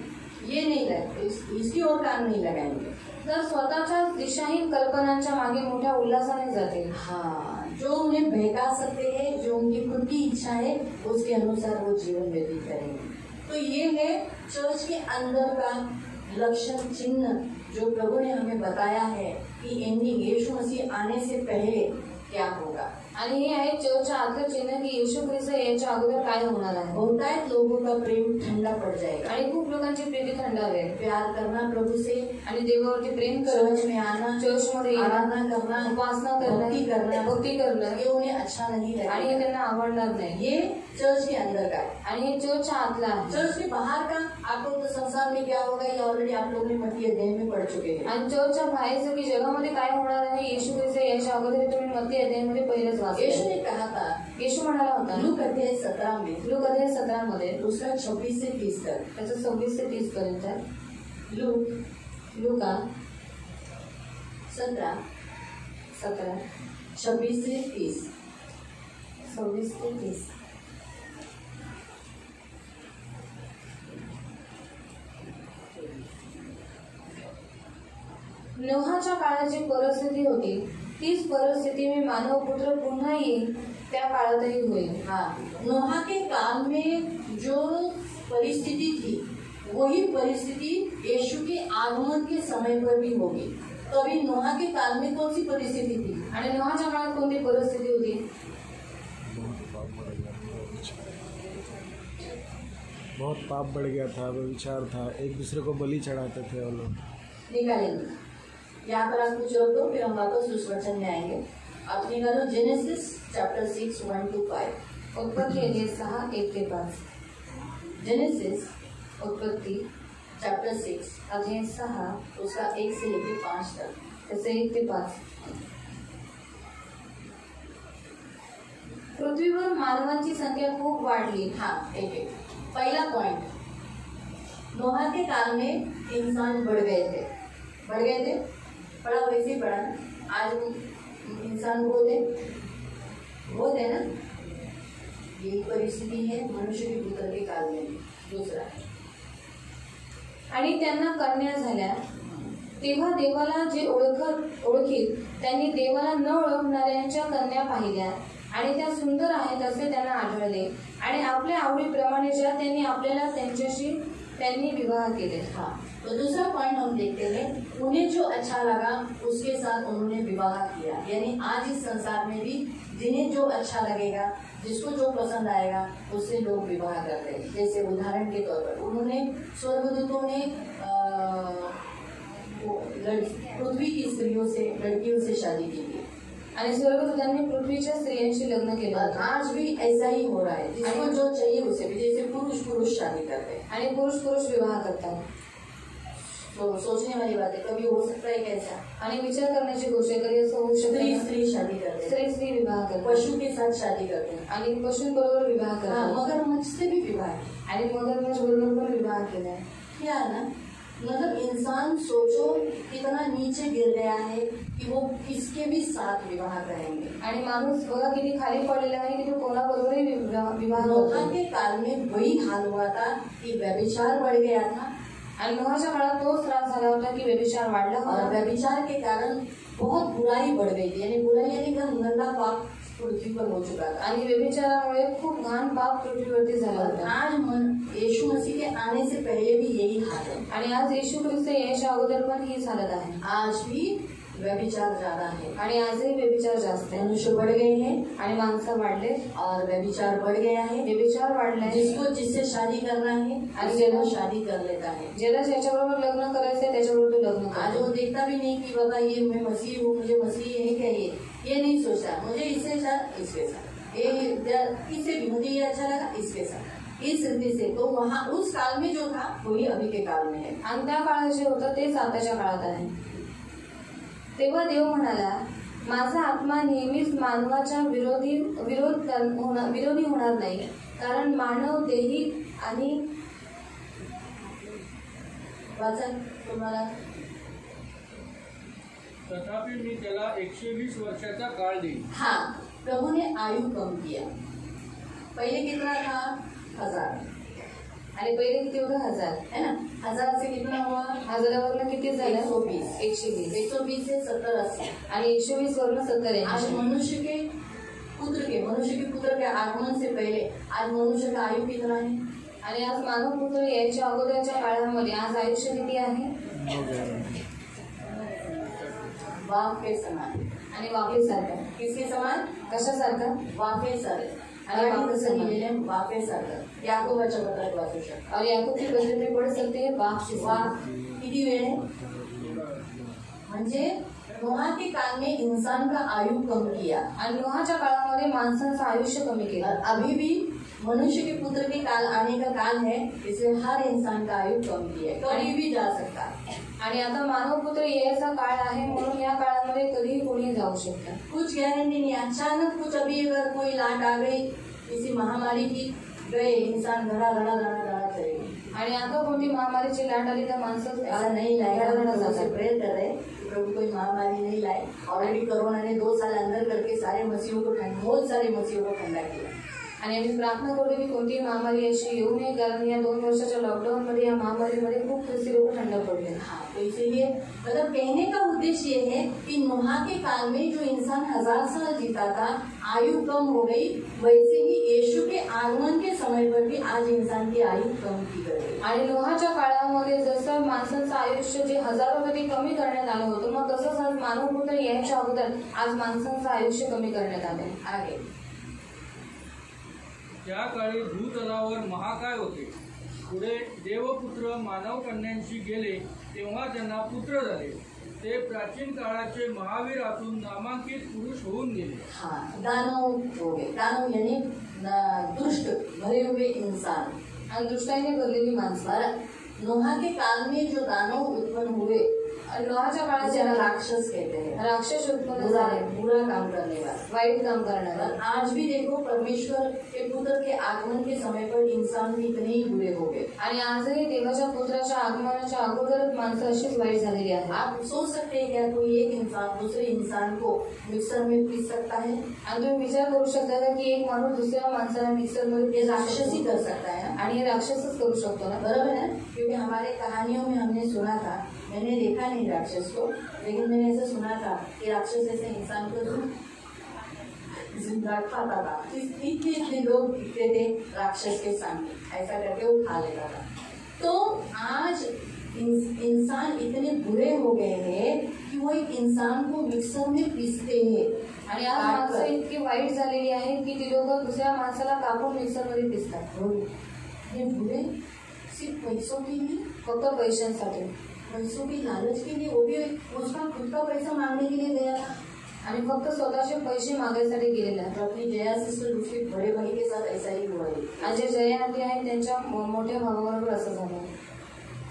ये नहीं लग इसकी ओर कान नहीं लगाएंगे। तर स्वतःच्या दिशाहीन कल्पनांच्या मागे मोठ्या उल्लासाने जातील. हाँ, जो उन्हें बहका सकते हैं, जो उनकी खुद की इच्छा है उसके अनुसार वो जीवन व्यतीत करेंगे। तो ये है चर्च के अंदर का लक्षण चिन्ह जो प्रभु ने हमें बताया है कि एंडिंग यीशु मसीह आने से पहले क्या होगा। आणि हे आहे चर्चच्या आतलं चिन्ह की येशू ख्रिस्त याच्या अगोदर काय होणार आहे. बहुतायत लोगों का प्रेम ठंडा पड़ जाएगा, आणि खूप लोकांची प्रीती थंडावेल. प्यार करना प्रभु से, आणि देवावरती प्रेम चर्च करणं, में आना, चर्च मध्ये आराधना करना, उपासना भक्ति करना, भक्ती करणं, ये उन्हें अच्छा नहीं आणि हे लगेगा। त्यांना आवडणार नाही. ये चर्च के अंदर का है। आणि हे चर्चच्या आतलं आहे. चर्च के बाहर का आपको तो संसार में क्या होगा ये ऑलरेडी आप लोग ने मत्ती अध्याय में पढ़ चुके हैं। आणि चर्चच्या बाहेरचं की जगामध्ये काय होणार आहे येशू ख्रिस्त याच्या अगोदर तुम्ही मत्ती अध्यायामध्ये पहिलेच यीशु वाचले. ने कहा था येशू म्हणाला होता लूक अध्याय 17 में, लूक अध्याय 17 मध्ये उसका 26 से 30 तक, त्याचं 26 ते 30 पर्यंत आहे. लूका 17 17 26 से 30। 26 ते 30. नोहाच्या काळात जी परिस्थिती होती तीच परिस्थिती में मानव पुत्र पुन्हा येईल त्या काळातही होईल. हाँ, नोहा के काल में जो परिस्थिति थी वही परिस्थिति यीशु के आगमन के समय पर भी होगी। तो अभी नोहा के काल में कौन सी परिस्थिति थी? आणि नोहाच्या काळात कोणती परिस्थिती होती? बहुत पाप बढ़ गया था, व्यभिचार था, एक दूसरे को बलि चढ़ाते थे वो लोग। निकालेंगे यहाँ पर आप कुछ रख दो, फिर हम वापस उस वचन में आएंगे। आप निकालो जेनेसिस चैप्टर 6 1 to 5। उत्पत्ती अध्याय 6 1 ते 5. जेनेसिस उत्पत्ती चैप्टर 6 अध्याय 6 उसका 1 से लेकर 5 तक। त्याचे 1 ते 5. पृथ्वीवर मानवांची संख्या खूप वाढली. हाँ, एक पहला पॉइंट, नोहा के काल में इंसान बढ़ गए थे, पढ़ा वैसे ही पढ़ा। आज इंसान बहुत है ना, यही परिस्थिति है मनुष्य के पुत्र के काल में। दूसरा, आणि त्यांना कन्या झाल्या तेव्हा देवाला जे ओळखीत त्यांनी देवाला न ओळखणाऱ्यांच्या कन्या पाहिल्या आणि त्या सुंदर आहेत असे त्यांना आढळले आणि आपल्या आवडीप्रमाणे ज्या त्यांनी आपल्याला त्यांनी विवाह केले. हाँ, तो दूसरा पॉइंट हम देखते हैं, उन्हें जो अच्छा लगा उसके साथ उन्होंने विवाह किया। यानी आज इस संसार में भी जिन्हें जो अच्छा लगेगा, जिसको जो पसंद आएगा उससे लोग विवाह करते हैं। जैसे उदाहरण के तौर पर उन्होंने स्वर्गदूतों ने पृथ्वी की लड़कियों से शादी की थी आणि स्वर्गदूतांनी पृथ्वीच्या स्त्रियांशी लग्न केलं और होतं. आज भी ऐसा ही हो रहा है। जिसको जो चाहिए उसे भी, जैसे पुरुष शादी करते हैं आणि पुरुष विवाह करतात. तो सोचने वाली बात है, कभी हो सकता है कैसा, आणि विचार करण्याची गोष्ट आहे, कधी असं होऊ शकतं स्त्री शादी करते हैं, स्त्री विवाह करतात पशु के साथ शादी करते हैं, आणि पशूंबरोबर विवाह हाँ, करतात मगरमच्छ से भी विवाह है। आणि मगरमच्छ बरोबर पण विवाह केलाय. क्या है ना, मतलब इंसान सोचो कितना नीचे गिर गया है कि वो किसके भी साथ विवाह करेंगे। आणि माणूस बघा किती खाली पडलेला आहे की तो कोणाबरोबरही विवाह नोहा करतो. के काल में वही हाल हुआ था कि व्यभिचार बढ़ गया था आणि नोहाच्या काळात तोच त्रास झाला होता की व्यभिचार वाढला और होता व्यभिचार के कारण बहुत बुराई बढ़ गई थी। यानी बुराई यानी एकदम गंदा पाप पृथ्वी पर हो चुका था। आणि व्यभिचारामुळे खूप घाण पाप पृथ्वीवरती झाला और होता. आज यीशु मसीह के आने से पहले भी यही हाल है। आणि आज येशू ख्रिस्त याच्या अगोदर पण हीच हालत आहे. आज भी व्यभिचार ज्यादा है, आणि आजही व्यभिचार जास्त आहे मनुष्य बढ़ गए हैं आणि माणसं वाढले, और व्यभिचार बढ़ गया है। व्यभिचार वाढलाय. जिसको जिससे शादी करना है उससे वो शादी कर लेता है। ज्याला ज्याच्याबरोबर लग्न करायचंय त्याच्याबरोबर तो लग्न आज करतो. वो देखता भी नहीं कि बाबा ये मैं मसीह हूँ, मुझे मसीह है क्या, ये नहीं सोचता मुझे इससे अच्छा इसके साथ, ये इससे भी मुझे ये अच्छा लगा इसके साथ, इस रीति से। तो वहाँ उस काल में जो था वही अभी के काल में है आणि त्या काळात जे होतं तेच आताच्या काळात आहे. तेव्हा देव म्हणाला, माझा आत्मा नेहमीच मानवाच्या विरोधी होणार नाही, कारण मानव देही आणि वाचन तुम्हाला. तथापि मी त्याला 120 वर्षाचा काळ देईन. हाँ, प्रभु ने आयु कम किया. पहले कितना था 1000, आणि पहिले किती होतं 1000 है ना. 1000 से कितना हुआ, 1000वरनं किती झालं 120. 120. 120 से 70-80. आणि 120 वरनं 70 आज 80. मनुष्य के पुत्र के आगमन से पहले आज मनुष्य का आयु कितना है. आणि आज मानव पुत्र यायच्या अगोदरच्या काळामध्ये आज आयुष्य किती आहे. बाप के समान. आणि वाफेसारखं. किसके समान, कशासारखं, वाफेसारखं. आणि वाफेसारखं. लिहिलेलं वाफेसारखं. याकोबाच्या पत्रात वाचू शकतो. और याकूब की बदले में पढ़ सकते हैं वाफ से. वाफ किती वेळ आहे, म्हणजे नोहा के काल में इंसान का आयु कम किया. आणि नोहाच्या काळामध्ये माणसांचं आयुष्य कमी और केलं. अभी भी मनुष्य के पुत्र के काल आने का काल है, इसलिए हर इंसान का आयु कम किया है, कभी भी जा सकता है. आणि आता मानव पुत्र यायचा काळ आहे, म्हणून या काळामध्ये कधीही कोणी जाऊ शकतं. कुछ गारंटी नहीं. अचानक कुछ अभी अगर कोई लाट आ गई किसी महामारी की, गए इंसान घड़ा चलेगी. आणि आता कोणती महामारीची लाट आली तर माणसं ऐसा नहीं लाएगा. घराघरात हम जातात. प्रेयर कर रहे हैं कि प्रभु कोई महामारी नहीं लाए. ऑलरेडी कोरोना ने 2 साल अंदर करके सारे मसीहों को बहुत सारे मसीहों को ठंडा किया. आणि आम्ही प्रार्थना करतो की कोणतीही महामारी अशी येऊ नये, कारण या 2 वर्षाच्या लॉकडाऊन मध्ये या महामारीमध्ये खूप ख्रिस्ती लोक थंड पडले. हाँ, तो इसीलिए मतलब कहने का उद्देश्य ये है कि नोहा के काल में जो इंसान 1000 साल जीता था, आयु कम हो गई, वैसे ही यीशु के आगमन के समय पर भी आज इंसान की आयु कम की गई. आणि नोहाच्या काळामध्ये जसं माणसांचं आयुष्य जे हजारो कधी कमी करण्यात आलं होतं, मग तसंच आज मानव पुत्र यायच्या अगोदर आज माणसांचं आयुष्य कमी करण्यात आले. आगे त्या काळी भूतलावर महाकाय होते. पुढे देवपुत्र मानव कन्यांशी गेले, तेव्हा त्यांना पुत्र झाले. ते प्राचीन काळाचे महावीरातून नामांकित पुरुष होऊन गेले. हाँ, दानव हो गए. दानव यानी दुष्ट भरे हुए इंसान आणि दुष्टाईने भरलेली माणसं. और नोहा के काल में जो दानव उत्पन्न हुए, नोहाच्या काळात जिसे राक्षस कहते हैं, राक्षस उत्पन्न झाले, बुरा काम करने वाले, वाईट काम करणारे. और आज भी देखो परमेश्वर के पुत्र के आगमन के समय पर इंसान कितने ही बुरे हो गए. आणि आजही देवाच्या पुत्राच्या आगमनाच्या अगोदरच माणसं अशीच वाईट झालेली आहेत. आप सोच सकते हैं क्या कोई एक इंसान दूसरे इंसान को मिक्सर में पीस सकता है? आणि तुम्ही विचार करू शकता का की एक माणूस दुसऱ्या माणसाला मिक्सर मध्ये ये राक्षस ही कर सकता है. आणि हे राक्षसच करू शकतो ना. बराबर है, क्योंकि हमारे कहानियों में हमने सुना था, मैंने देखा नहीं राक्षस को, लेकिन मैंने ऐसा सुना था कि राक्षस ऐसे इंसान को जिंदा खाता था. इतने लोग दिखते थे राक्षस के सामने, ऐसा करके वो खा लेता था. तो आज इंसान इतने बुरे हो गए हैं कि वो एक इंसान को मिक्सर में पीसते हैं. आणि आज माणसं इतकी वाईट झालेली आहेत की ती लोक दुसऱ्या माणसाला कापून मिक्सर मध्ये पिसतात. ये बुरे सिर्फ पैसों के लिए, फक्त पैशांसाठी, पैसों की लालच के लिए, वो भी उसका खुद का पैसा मांगने के लिए गया था आणि फक्त स्वतःचे पैसे मागायसाठी गेलेले आहेत. और अपनी जया सिस्टर उसके बड़े भाई के साथ ऐसा ही हुआ है. आणि जे जया आली आहे त्यांच्या मोठ्या भावाबरोबर असं झालं.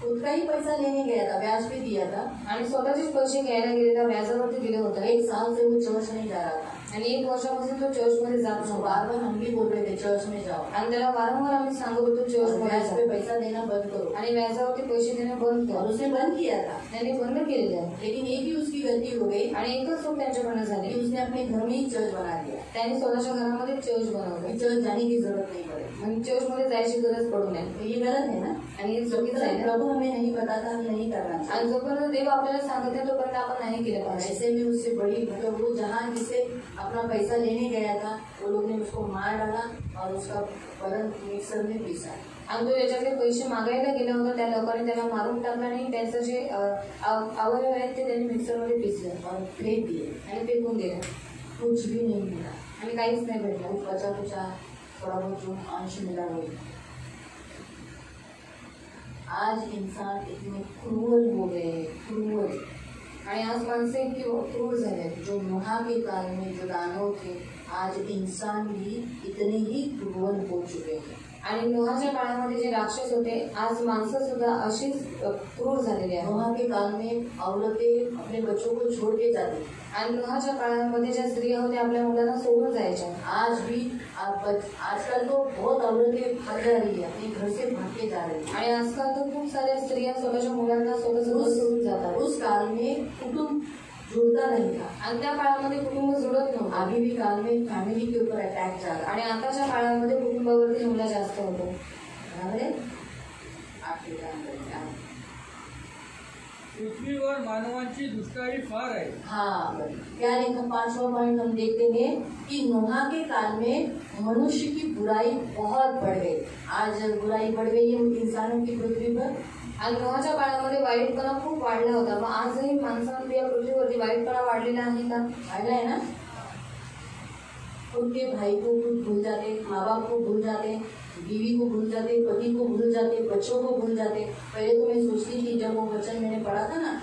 खुद का ही पैसा लेने गया था, ब्याज पे दिया था, आणि स्वतःचेच पैसे घ्यायला गेलेला, व्याजावरती दिले होतं. 1 साल से वो चर्च नहीं जा रहा था. आणि 1 वर्षापासून तो चर्च मध्ये जात तो नव्हता. बार बार हम भी बोल रहे थे चर्च में जाओ, आणि त्याला वारंवार आम्ही सांगत होतो चर्च और मध्ये ब्याज जा. पे पैसा देना बंद करो. आणि व्याजावरती पैसे देणं बंद और कर. उसने बंद किया था. त्यांनी बंद केलेलं आहे. लेकिन एक ही उसकी गलती हो गई आणि एकच चूक त्यांच्याकडनं कि झाली, उसने अपने घर में ही चर्च बना दिया. त्यांनी स्वतःच्या घरामध्ये चर्च बनवलं. चर्च जाने की जरूरत नहीं पड़े. आणि चर्च मध्ये जायची गरज पडू नये. तो ये गलत है ना. आणि हे चुकीचं आहे ना. प्रभु हमें नहीं बताता, हम नहीं करना चाहिए. आणि जोपर्यंत देव आपल्याला सांगत नाही तोपर्यंत आपण नाही केलं और पाहिजे. ऐसे में उससे बड़ी मतलब वो जहाँ जिसे अपना पैसा लेने गया था, वो लोग ने उसको मार डाला और उसका बदन मिक्सर में पीसा. आणि तो ज्याच्याकडे पैसे मागायला गेला होता त्या लोकांनी त्याला मारून टाकला आणि त्यांचं जे अवयव आहेत ते त्यांनी मिक्सरमध्ये पिसलं और फेंक दिए. आणि फेकून दिलं. कुछ भी नहीं मिला. आणि काहीच नाही भेटलं. वो बचा कुचा थोड़ा बहुत जो अंश मिला वही. आज इंसान इतने क्रूअल हो गए, क्रूअल. आणि आज माणसे इतकी क्रूर झाले. जो नोहा के काल में जो दानव थे, आज इंसान भी इतने ही क्रूर हो चुके हैं. आणि नोहाच्या काळामध्ये जे राक्षस होते, आज माणसं सुद्धा अशीच क्रूर झालेली आहे. नोहा के काल में औरतें अपने बच्चों को छोड़ के जाती. आणि नोहाच्या काळामध्ये ज्या स्त्रिया होत्या आपल्या मुलांना सोडून जायच्या. आज भी आजकल तो बहुत औरतें भाग जा रही है, अपने घर से भाग के जा रही है. आणि आजकाल तर खूप साऱ्या स्त्रिया स्वतःच्या मुलांना स्वतः सोडून जातात. उस काल में कुटुंब जुड़ता नहीं था. आणि त्या काळामध्ये कुटुंब जुळत नव्हतं. अभी भी काल में फैमिली के ऊपर अटैक जा रहा आणि आताच्या काळामध्ये कुटुंबावरती हमला जास्त होतो. है. आखिर काम करेंगे. पृथ्वीवर मानवांची दुष्टाई फार आहे. हाँ, क्या लिखा 5वां पॉइंट हम देखते हैं कि नोहा के काल में मनुष्य की बुराई बहुत बढ़ गई. आज बुराई बढ़ गई है इंसानों की पृथ्वी पर. आणि नोहाच्या काळामध्ये वाईटपणा खूप वाढला होता. मग आजही माणसांमध्ये या पृथ्वीवरती वाईटपणा वाढलेला आहे का? वाढला है ना. उनके भाई को भूल जाते, माँ बाप को भूल जाते, बीवी को भूल जाते, पति को भूल जाते, बच्चों को भूल जाते. पहले तो मैं सोचती थी, जब वो वचन मैंने पढ़ा था ना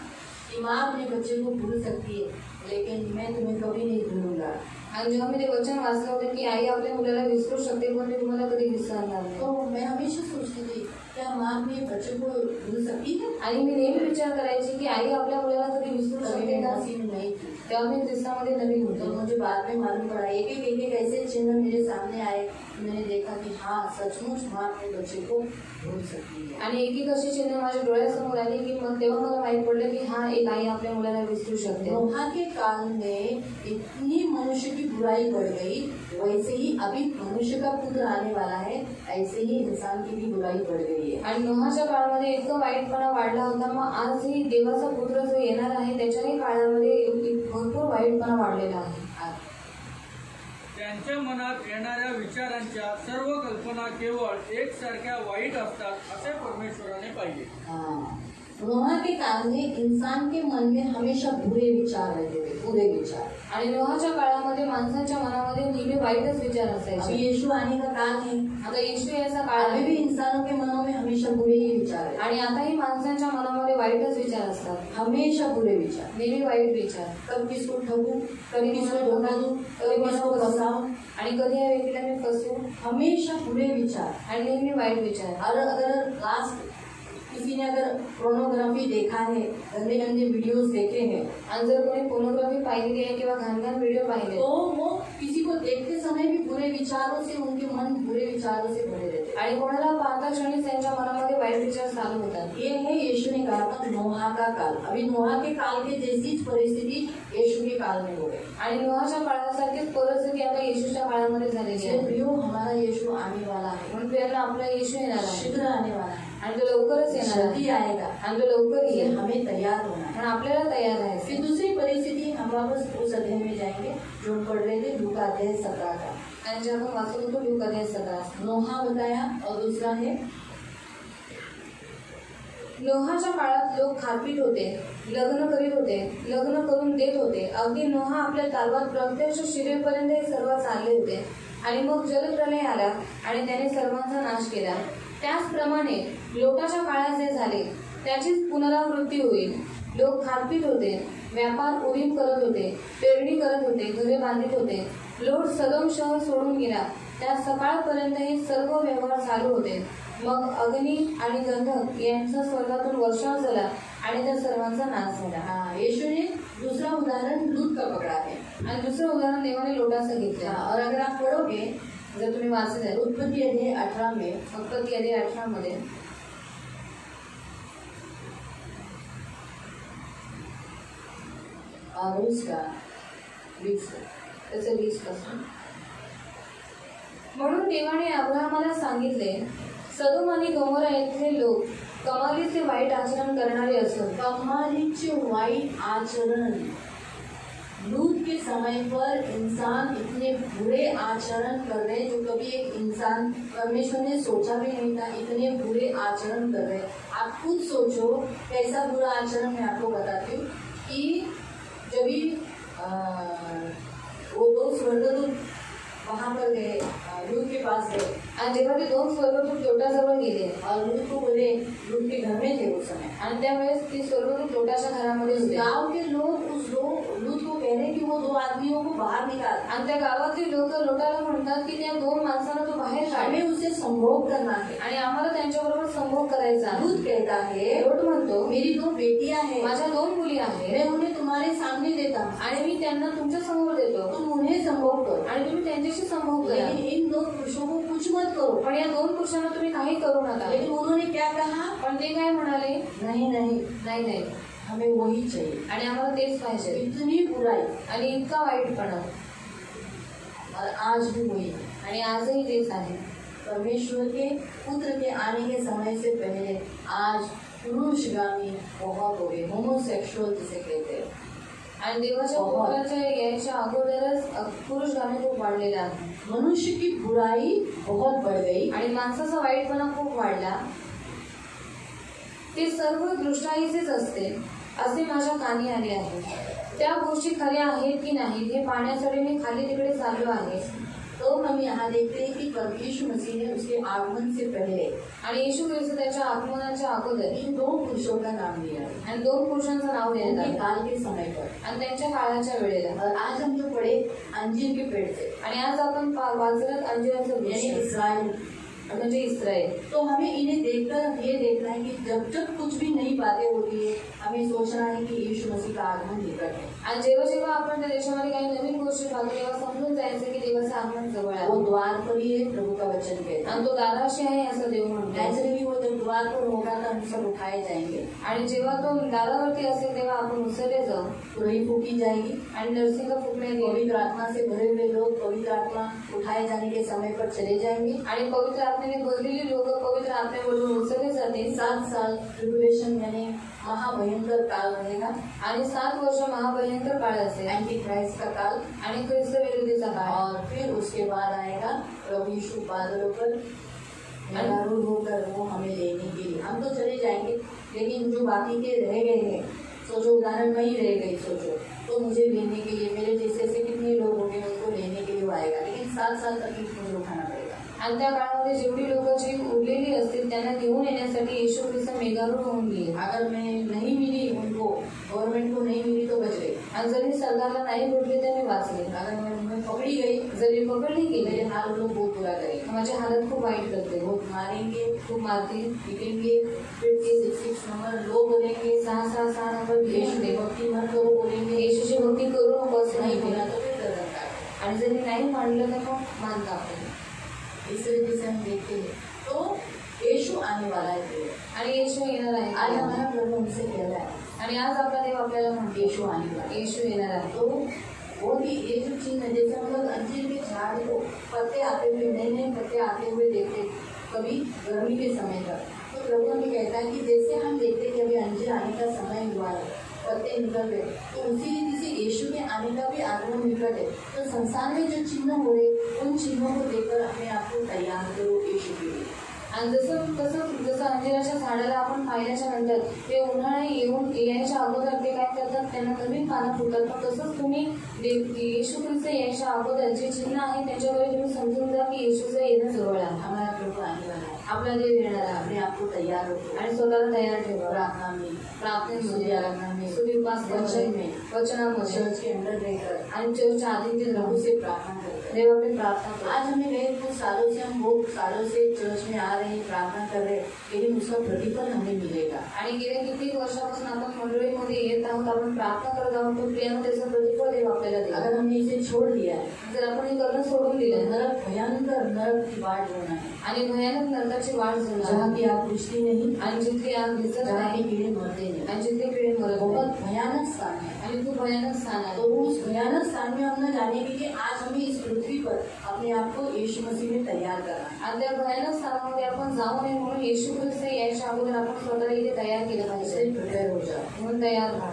कि माँ अपने बच्चे को भूल सकती है, लेकिन मैं तुम्हें कभी नहीं भूलूंगा. आणि जेव्हा मी ते वचन वाचलं होतं की आई आपल्या मुलाला विसरू शकते पण मी तुम्हाला कधी विसरणार नाही. तो मैं हमेशा सोचती थी, क्या माँ अपने बच्चे को भूल सकती है. आणि मी नेहमी विचार करायची की आई आपल्या मुलाला कधी विसरू शकते का? नहीं थी. तेव्हा मी ख्रिस्तामध्ये नवीन तो होतो. मुझे बाद में मालूम पड़ा, एक एक ऐसे चिन्ह मेरे सामने आए. मैंने देखा कि हाँ, सचमुच माँ अपने बच्चे को भूल सकती है. आणि एक एक अशी चिन्ह माझ्या डोळ्यासमोर आली की मग तेव्हा मला माहित पडलं की हा एक आई आपल्या मुलाला विसरू शकते. नोहा के काल में इतनी मनुष्य की बुराई बढ़ गई, वैसे ही अभी मनुष्य का पुत्र आने वाला है, ऐसे ही इंसान की भी बुराई बढ़ गई है. आणि नोहाच्या काळामध्ये इतका वाईटपणा वाढला होता. मग आजही देवाचा पुत्र जो येणार आहे त्याच्याही काळामध्ये भरपूर वाईटपणा वाढलेला आहे. त्यांच्या मनात येणाऱ्या विचारांच्या सर्व कल्पना केवळ एकसारख्या वाईट असतात असे परमेश्वराने पाहिले. हाँ, नोहा के काल में इंसान के मन में हमेशा बुरे विचार रहते थे, बुरे विचार. आणि नोहाच्या काळामध्ये माणसांच्या मनामध्ये नेहमी वाईटच विचार अभी असायचे. यीशु आने का काल है, आता येशू याचा काळ अभी आहे भी इंसानों के मनों में हमेशा बुरे ही विचार है. आणि आताही माणसांच्या मनामध्ये वाईटच विचार असतात. हमेशा बुरे विचार. नेहमी वाईट विचार. कब किसको ठगू, कधी किसको कोणाला धोखा दूं, कधी कभी किसको कोणाला फंसाऊं. आणि कधी या व्यक्तीला मी फसवू. हमेशा बुरे विचार. आणि नेहमी वाईट विचार. और अगर लास्ट किसी ने अगर पोर्नोग्राफी देखा है, गंदे गंदे वीडियोस देखे हैं, आणि जर कोणी पोर्नोग्राफी पाहिलेली आहे किंवा घाणघाण व्हिडिओ पाहिले तो वो किसी को देखते समय भी बुरे विचारों से, उनके मन बुरे विचारों से भरे रहते हैं. आणि कोणाला पाहता क्षणी त्यांच्या मनामध्ये वाईट विचार चालू होतात. ये है यीशु ने कहा था नोहा का काल. अभी नोहा के काल के जैसी परिस्थिती यीशु के काल में हो गई. आणि नोहाच्या काळासारखीच परिस्थिती आता येशूच्या काळामध्ये झालेली आहे. प्रियो, हमारा यीशु आने वाला है, म्हणून प्रियांना आपला येशू येणार आहे शीघ्र आने वाला है, आणि तो लवकरच येणार जल्दी आहे आएगा. आणि तो लवकर इसलिए येईल. हमें तैयार होना है. पण आपल्याला तयार फिर राहायचं. दूसरी परिस्थिति हम वापस उस अध्याय में जाएंगे जो हम पढ़ रहे थे, लूका अध्याय 17 का. आणि जे आपण वाचत होतो लूका अध्याय 17. नोहा बताया और दूसरा है नोहाच्या काळात लोक खारपीट होते, लग्न करीत होते, लग्न करून देत होते. अगदी नोहा आपल्या तालवात प्रत्यक्ष शिरेपर्यंत हे सर्व चालले होते. आणि मग जलप्रलय आला आणि त्याने सर्वांचा नाश केला. त्याचप्रमाणे लोटाच्या काळात जे झाले त्याचीच पुनरावृत्ती होईल. लोक खारपीट होते, व्यापार उदीम करत होते, पेरणी करत होते, घरे बांधित होते. लोट सदोम शहर सोडून गेला. त्या सकाळपर्यंत हे सर्व व्यवहार चालू होते. मग अग्नी आणि गंधक यांचा स्वर्गातून वर्षाव झाला आणि त्या सर्वांचा नाश झाला. हाँ, यीशु ने दूसरा उदाहरण लूत का पकड़ा है. आणि दुसरं उदाहरण देवाने लोटाचं घेतलं. और अगर आप पढ़ोगे जर तुम्ही वाचले उत्पत्ति अध्याय 18 में, उत्पत्ती अध्याय 18 मध्ये और उसका 20 त्याचे 20 पासून. म्हणून देवाने अब्राहमाला सांगितले, सदोम आणि गमोरा येथील लोक कमालीचे वाईट आचरण करणारे असून कमालीचे वाईट आचरण. लूत के समय पर इंसान इतने बुरे आचरण कर रहे जो कभी एक इंसान परमेश्वर ने सोचा भी नहीं था. इतने बुरे आचरण कर रहे. आप खुद सोचो कैसा बुरा आचरण. मैं आपको बताती हूँ कि जब वो दो स्वर्गदूत वहाँ पर गए लूत के पास गए आणि जेव्हा ते दोन स्वर्गदूत लोटाजवळ गेले और लूत को बोले, लूत के घर में थे उस समय। आणि त्यावेळेस ती स्वर्गदूत लोटाच्या घरामध्ये होते गांव के लोग लूत को कह रहे कि वो 2 आदमियों को बाहर निकाल, आणि त्या गावातली लोक लोटाला म्हणतात की त्या दोन माणसांना तो बाहेर काढ हमें उससे संभोग करना है। आणि आम्हाला त्यांच्याबरोबर संभोग करायचा आहे. लूत कहता है, लोट म्हणतो मेरी 2 बेटियां हैं, माझ्या 2 मुली आहेत मैं उन्हें तुम्हारे सामने देता हूँ, आणि मी त्यांना तुमच्या समोर देतो तुम उन्हें संभोग करो, आणि तुम्ही त्यांच्याशी संभोग करा. लेकिन इन 2 पुरुषों को कुछ मत करो। पण या 2 पुरुषांना तुम्ही काही करू नका. लेकिन उन्होंने क्या कहा? पण ते काय म्हणाले, नहीं नहीं, नाही नाही, हमें वही चाहिए। आणि आम्हाला तेच पाहिजे. इतनी बुराई आणि इतका वाईटपणा, और आज भी वही। आणि आजही तेच आहे. परमेश्वर के पुत्र के आने के समय से पहले आज पुरुषगामी बहुत हो गए, होमोसेक्सुअल जिसे कहते हैं। आणि देवाच्या पुत्राच्या यायच्या अगोदरच पुरुषगामी खूप वाढलेला आहे. मनुष्य की बुराई बहुत बढ़ गई आणि माणसाचा वाईटपणा खूप वाढला. ते सर्व दृष्टाईचेच असते असे माझ्या कानी आले आहे. त्या गोष्टी खऱ्या आहेत की नाही हे पाहण्यासाठी मी खाली तिकडे चाललो आहे. तो हम यहाँ देखते हैं कि प्रभु यीशु मसीह ने उसके आगमन से पहले आणि येशू ख्रिस्त त्याच्या आगमनाच्या अगोदर इन 2 पुरुषों का नाम लिया आणि 2 पुरुषांचं नाव देण्यात उनके आलं काल के समय पर। आणि त्यांच्या काळाच्या वेळेला. और आज हम जो पढ़े अंजीर के पेड़ से, आणि आज आपण वाचलं अंजिराचं यानी वृक्ष इस्राएल, म्हणजे इस्रायल. तो हमें इन्हें देखकर ये देखना है कि जब जब कुछ भी नई बातें होती है हमें सोचना है कि यीशु मसीह का आगमन निकट है। आणि जेव्हा जेव्हा आपण त्या देशामध्ये काही नवीन गोष्टी पाहतो तेव्हा समजून जायचं की देवाचं आगमन जवळ आहे. वो द्वार पर ही है, प्रभु का वचन कहता है। आणि तो दाराशी आहे असं देव म्हणतो. नेचुरली वो जब द्वार पर होगा तो हम सब उठाए जाएंगे, आणि जेव्हा तो दारावरती असेल तेव्हा आपण उसरले जाऊ तुरही फूकी जाएगी, आणि नरसिंग फुकण्यात येईल. पवित्र आत्मा से भरे हुए लोग पवित्र आत्मा उठाए जाने के समय पर चले जाएंगे। आणि पवित्र आत्म्याने भरलेली लोक पवित्र आत्म्यावरून उचलले जातील. 7 साल ट्रिब्युलेशन यानी महाभयंकर काल रहेगा, आणि 7 वर्ष महाभयंकर काळ असेल. एंटी क्राइस्ट का काल, आणि ख्रिस्त विरोधीचा काळ. और फिर उसके बाद आएगा प्रभु यीशु बादलों पर निरारूढ़ होकर वो हमें लेने के लिए। हम तो चले जाएंगे, लेकिन जो बाकी के रह गए हैं, सोचो उदाहरण में ही रह गई, सोचो तो मुझे लेने के लिए मेरे जैसे से कितने लोग होंगे उनको लेने के लिए वो आएगा, लेकिन 7 साल तकलीफ मुझे उठाना पड़ेगा। आणि त्या काळामध्ये जेवढी लोक जी उरलेली असतील त्यांना घेऊन येण्यासाठी येशू ख्रिस्त मेघारूढ होऊन गेले. अगर मैं नहीं मिली उनको, गवर्नमेंट को नहीं मिली तो बच गई, आणि जरी सरकारला नाही भेटले तर मी वाचले. अगर मैं पकड़ी गई जरी पकडली गेली मेरे हाल लोग बहुत बुरा करेंगे, माझी हालत खूप वाईट करते. वो मारेंगे, खूप मारतील, पिटेंगे, फिर के 6 नंबर लोग बोलेंगे, 666 नंबर यीशु की भक्ति मत करो बोलेंगे, येशूची भक्ती करू नको असं नहीं नाही बोला बोला. तो फिर गर्दन काट। आणि जरी नाही मानलं तर मग मान कापलं. इस तरीके से हम देखते हैं तो यीशु आने वाला है। आणि येशू येणार आज आहे. हमारा प्रभु हमसे कह रहा है आणि आज आपला देव आपल्याला म्हणतो यीशु आने वाला है। येशू येणार आहे. तो वो भी ये जो चिन्ह है, जैसे हम लोग अंजीर के झाड़ को पत्ते आते हुए, नए नए पत्ते आते हुए देखते कभी गर्मी के समय पर, तो प्रभु हमें कहता है कि जैसे हम देखते कि अभी अंजीर आने का समय हुआ है, पत्ते निकल गए, तो उसी रीति से यीशु के आने का भी आगमन निकट है। तो संसार में जो चिन्ह हो रहे उन चिन्हों को देखकर अपने आप को तैयार करो यीशु के लिए। आणि जसं अंजिराच्या झाडाला आपण पाहिल्याच्या नंतर ते उन्हाळा येऊन यायच्या अगोदर ते काय करतात, त्यांना नवीन पानं फुटतात. पण तसंच तुम्ही येशू ख्रिस्त यायच्या अगोदर जे चिन्ह आहे त्याच्यावर तुम्ही समजून जा की येशूचं येणं जवळ आहे. हमारा प्रभु आने वाला है, आपला देव येणार आहे. अपने आप को तैयार रखो आणि स्वतःला तयार ठेवा. प्रार्थना में, प्रार्थनेमध्ये, आराधना में, सूर्योपासनेमध्ये, वचन में, वचनामध्ये चर्च के अंदर रहकर आणि चर्चच्या आधीतील प्रभु राहू से प्रार्थना करते हैं। देव आपली प्रार्थना करू. आज हमें गए कुछ सालों से, हम बहुत सालों से चर्च में आ रहे हैं, प्रार्थना कर रहे हैं, लेकिन उसका प्रतिफल हमें मिलेगा। आणि गेल्या किती वर्षापासून आपण मंडळीमध्ये येत आहोत, आपण प्रार्थना करत आहोत, तो प्रियानं त्याचं प्रतिफल देव आपल्याला देईल. अगर हमने इसे छोड़ दिया है, जर आपण हे करणं सोडून दिलं नरक भयंकर नरक की बाट होना है, आणि भयानक नरकाची वाट जहाँ होणार की आग बुझती नहीं, आणि जिथली आग दिसत जहाँ नाही के कीड़े मरते नहीं, आणि जिथले किडे मरत बहुत नाही. भयानक स्थान है। आणि खूप भयानक स्थान आहे. तो उस भयानक स्थान में हम न जाने के लिए आज हमें इस पृथ्वी पर अपने आप को यीशु मसीह में तैयार करना है। आणि त्या भयानक स्थानामध्ये आपण जाऊ नये म्हणून येशू ख्रिस्त यायच्या अगोदर आपण स्वतःला इथे तयार केलं पाहिजे. इसलिए प्रिपेयर हो जाओ, म्हणून तयार व्हा,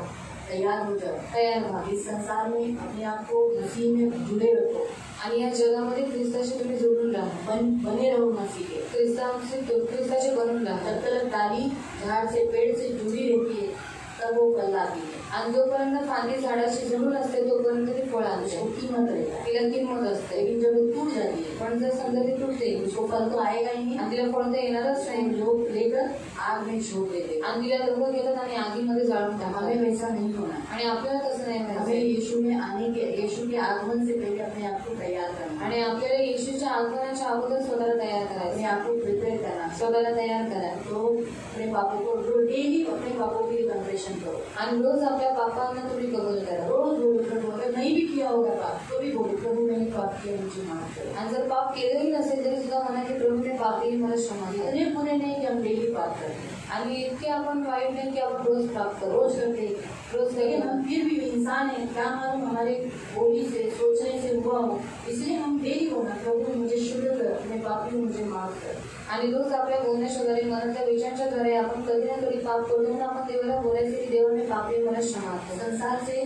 तैयार हो जाओ। तयार व्हा. इस संसार में अपने आप को मसीह में जुड़े रखो, आणि या जगामध्ये ख्रिस्ताशी तुम्ही जोडून राहा. बने रहो मसीह के। ख्रिस्ताचे बनून राहा. जब तक डाली झाड़ से पेड़ से जुड़ी रहती है तब वो फल लाती है। आणि जोपर्यंत फांदी झाडाची झुडून असते तोपर्यंत ती फळ आणते, उसको कीमत रहता है। तिला किंमत असते. लेकिन जब वो टूट जाती है पण जर समजा ती तुटते उसको फल तो आएगा ही नहीं। आणि तिला फळ तर येणारच नाही. लोग लेकर आग में झोंक देते हैं। आणि तिला लोक घेतात आणि आगीमध्ये जाळून टाकतात. हमें वैसा नहीं होना। आणि आपल्याला तसं नाही हमें व्हायचं. यीशु के आगमन से पहले अपने आप को तैयार करना, आणि आपल्याला येशूच्या आगमनाच्या अगोदर स्वतःला तयार अपने करायचं, आप को प्रिपेयर करना। स्वतःला तयार करा. तो अपने पापों को डेली अपने पापों के लिए कन्फेशन करो। आणि रोज आपल्या पापांना तुम्ही कबूल करा. रोज बोलो प्रभु, अगर नहीं भी किया होगा पाप तो भी बोलो प्रभु मैंने पाप किया, मुझे माफ करो। आणि जर पाप केलंही नसेल तरी सुद्धा म्हणा की प्रभू मी पाप केली, मला क्षमा करा. इतने बुरे नहीं कि हम डेली पाप करते हैं, आणि इतके आपण वाईट नाही की आपण रोज पाप करू, रोज करते हैं, रोज लेकिन करू. हम फिर भी इंसान है, क्या मालूम हमारे बोली से सोचने से हुआ हो, इसलिए हम डेली होना प्रभु मुझे शुद्ध कर, मैं पापी हूँ मुझे माफ कर। आणि रोज आपल्या बोलण्याच्या द्वारे मनातल्या विचारांच्या द्वारे आपण कधी ना कधी पाप करतो, म्हणून आपण देवाला बोलायचे की देवा मी पापी आहे, मला क्षमा कर. संसार से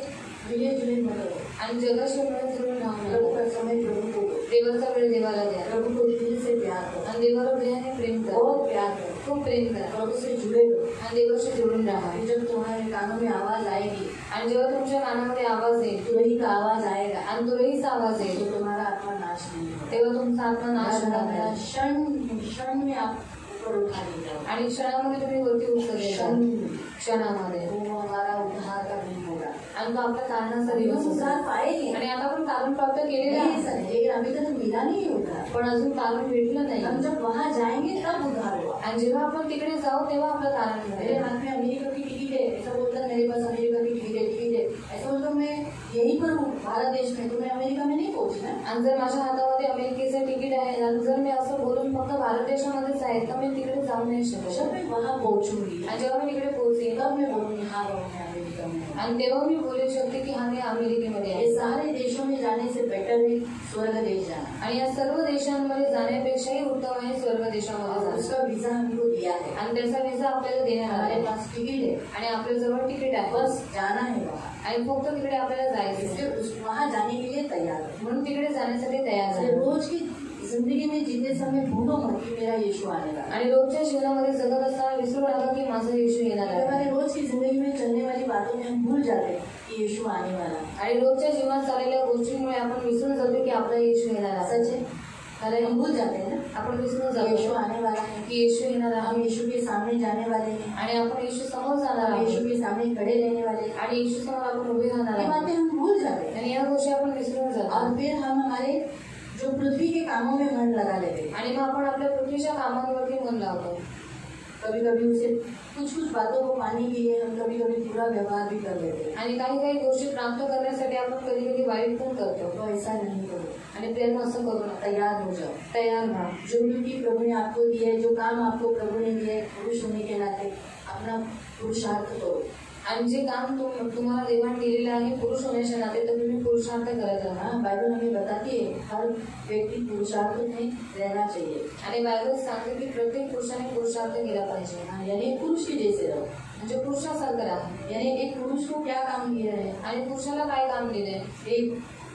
मिले जुले मत रहो, आणि जगाशी मिळून जुळून राहू प्रभु नका. का समय प्रभु को दो, देवाचा वेळ देवाला द्या. प्रभु को दिल से प्यार करो, आणि देवाला हृदयाने प्रेम करा, बहुत प्यार करो, खूप प्रेम करा. प्रभु से जुड़े रहो। आणि देवाशी जोडून राहा. जब तुम्हारे कानों में आवाज आएगी, आणि जेव्हा तुमच्या कानामध्ये आवाज येईल, तुरही का आवाज आएगा, आणि तुरहीचा आवाज तो येईल, तुम्हारा आत्मा नाश नहीं होगा। तेव्हा तुमचा आत्मा नाश होणार नाही. क्षण में आप ऊपर उठा लीजिए, आणि क्षणामध्ये तुम्ही वरती उचलले क्षण क्षणामध्ये. वो हमारा उद्धार का दिन होगा। आणि तो आपल्या कारणाचा दिवस हम उद्धार असेल. पाएंगे, आणि आता आपण कारण प्राप्त केलेलं नहीं आहे, ऐसा नहीं, लेकिन अभी तक मिला नहीं होगा। पण अजून कारण भेटलं हम नाही. जब वहाँ जाएंगे तब उद्धार होगा। आणि जेव्हा आपण तिकडे जाऊ तेव्हा आपलं कारण मेरे मिळेल. हाथ में अमेरिका की टिकट है, ऐसा बोलता है मेरे पास अमेरिका की टिकट है, ऐसा बोलता मैं यहीं पर हूँ भारत देश में, तो मैं अमेरिका में नहीं पहुँचना। आणि जर माझ्या हातामध्ये अमेरिकेचे तिकीट आहे आणि जर मी असं बोलून फक्त भारत देशामध्येच आहे तर मी तिकडे जाऊ नाही शकत. जब मैं वहाँ पहुँचूंगी आणि जेव्हा मी तिकडे पोहोचेन तब मैं बोलूंगी हाँ बाबा मैं अमेरिका में हूँ। आणि तेव्हा मी बोलू शकते की हा मी अमेरिकेमध्ये आहे. ये सारे देशों में जाने से बेटर है स्वर्ग देश जाना, आणि या सर्व देशांमध्ये जाण्यापेक्षाही उत्तम आहे स्वर्ग देशामध्ये और जाणं. उसका वीजा हमको दिया है, आणि त्याचा विजा आपल्याला देण्यात आला हमारे आहे. पास टिकट है, आणि आपल्या जवळ तिकीट आहे, बस जाना है वहाँ। आणि फक्त तिकडे आपल्याला जायचं आहे. इसलिए वहाँ जाने के लिए तैयार है। म्हणून तिकडे जाण्यासाठी तयार इसलिए झाले. रोज की जिंदगी में जीते समय भूलो मत कि मेरा यीशु आने वाला है। आणि रोजच्या जीवनामध्ये जगत असताना विसरू नका की माझा येशू येणार अगर आहे. हमारे रोज की जिंदगी में चलने वाली बातों में हम भूल जाते हैं कि यीशु आने वाला है, आणि रोजच्या जीवनात चाललेल्या गोष्टींमुळे आपण विसरून जातो की आपला येशू येणार आहे. सच है, अरे हम भूल जाते हैं ना, आपण विसरून यीशु जातो आने वाला है, की येशू येणार हम आहे. यीशु के सामने जाने वाले हैं, आणि आपण येशू समोर जाणार हम यीशु आहोत. के सामने खड़े रहने वाले हैं। आणि येशू समोर आपण उभे राहणार ये आहोत. बातें हम भूल जाते हैं आणि या गोष्टी आपण विसरून जातो. और फिर हम हमारे जो पृथ्वी के कामों में मन लगा लेते हैं। आणि मग आपण आपल्या पृथ्वीच्या कामांवरती मन लावतो. कभी कभी उसे कुछ बातों को पाने के लिए हम कभी कभी बुरा व्यवहार भी कर लेते हैं, आणि काही काही गोष्टी प्राप्त करण्यासाठी आपण कधी कधी वाईट पण करतो. तो ऐसा नहीं करो, आणि प्रेम असं करू नका. तैयार हो जाओ। तयार व्हा. जो ड्यूटी प्रभु ने आपको दी है, जो काम आपको प्रभु ने दिया है, पुरुष होने के नाते अपना पुरुषार्थ करो। आणि जे काम तुम्हाला देवाने दिलेलं आहे पुरुष होण्याच्या नाते तर तुम्ही पुरुषार्थ करत राहा. हाँ, बाइबल हमें बताती है हर व्यक्ति पुरुषार्थ में रहना चाहिए। आणि बायबल सांगते की प्रत्येक पुरुषाने पुरुषार्थ केला पाहिजे. हाँ, यानी एक पुरुष के जैसे रहो, म्हणजे पुरुषासारखं राहा. यानी एक पुरुष को क्या काम दिया है, आणि पुरुषाला काय काम दिलंय?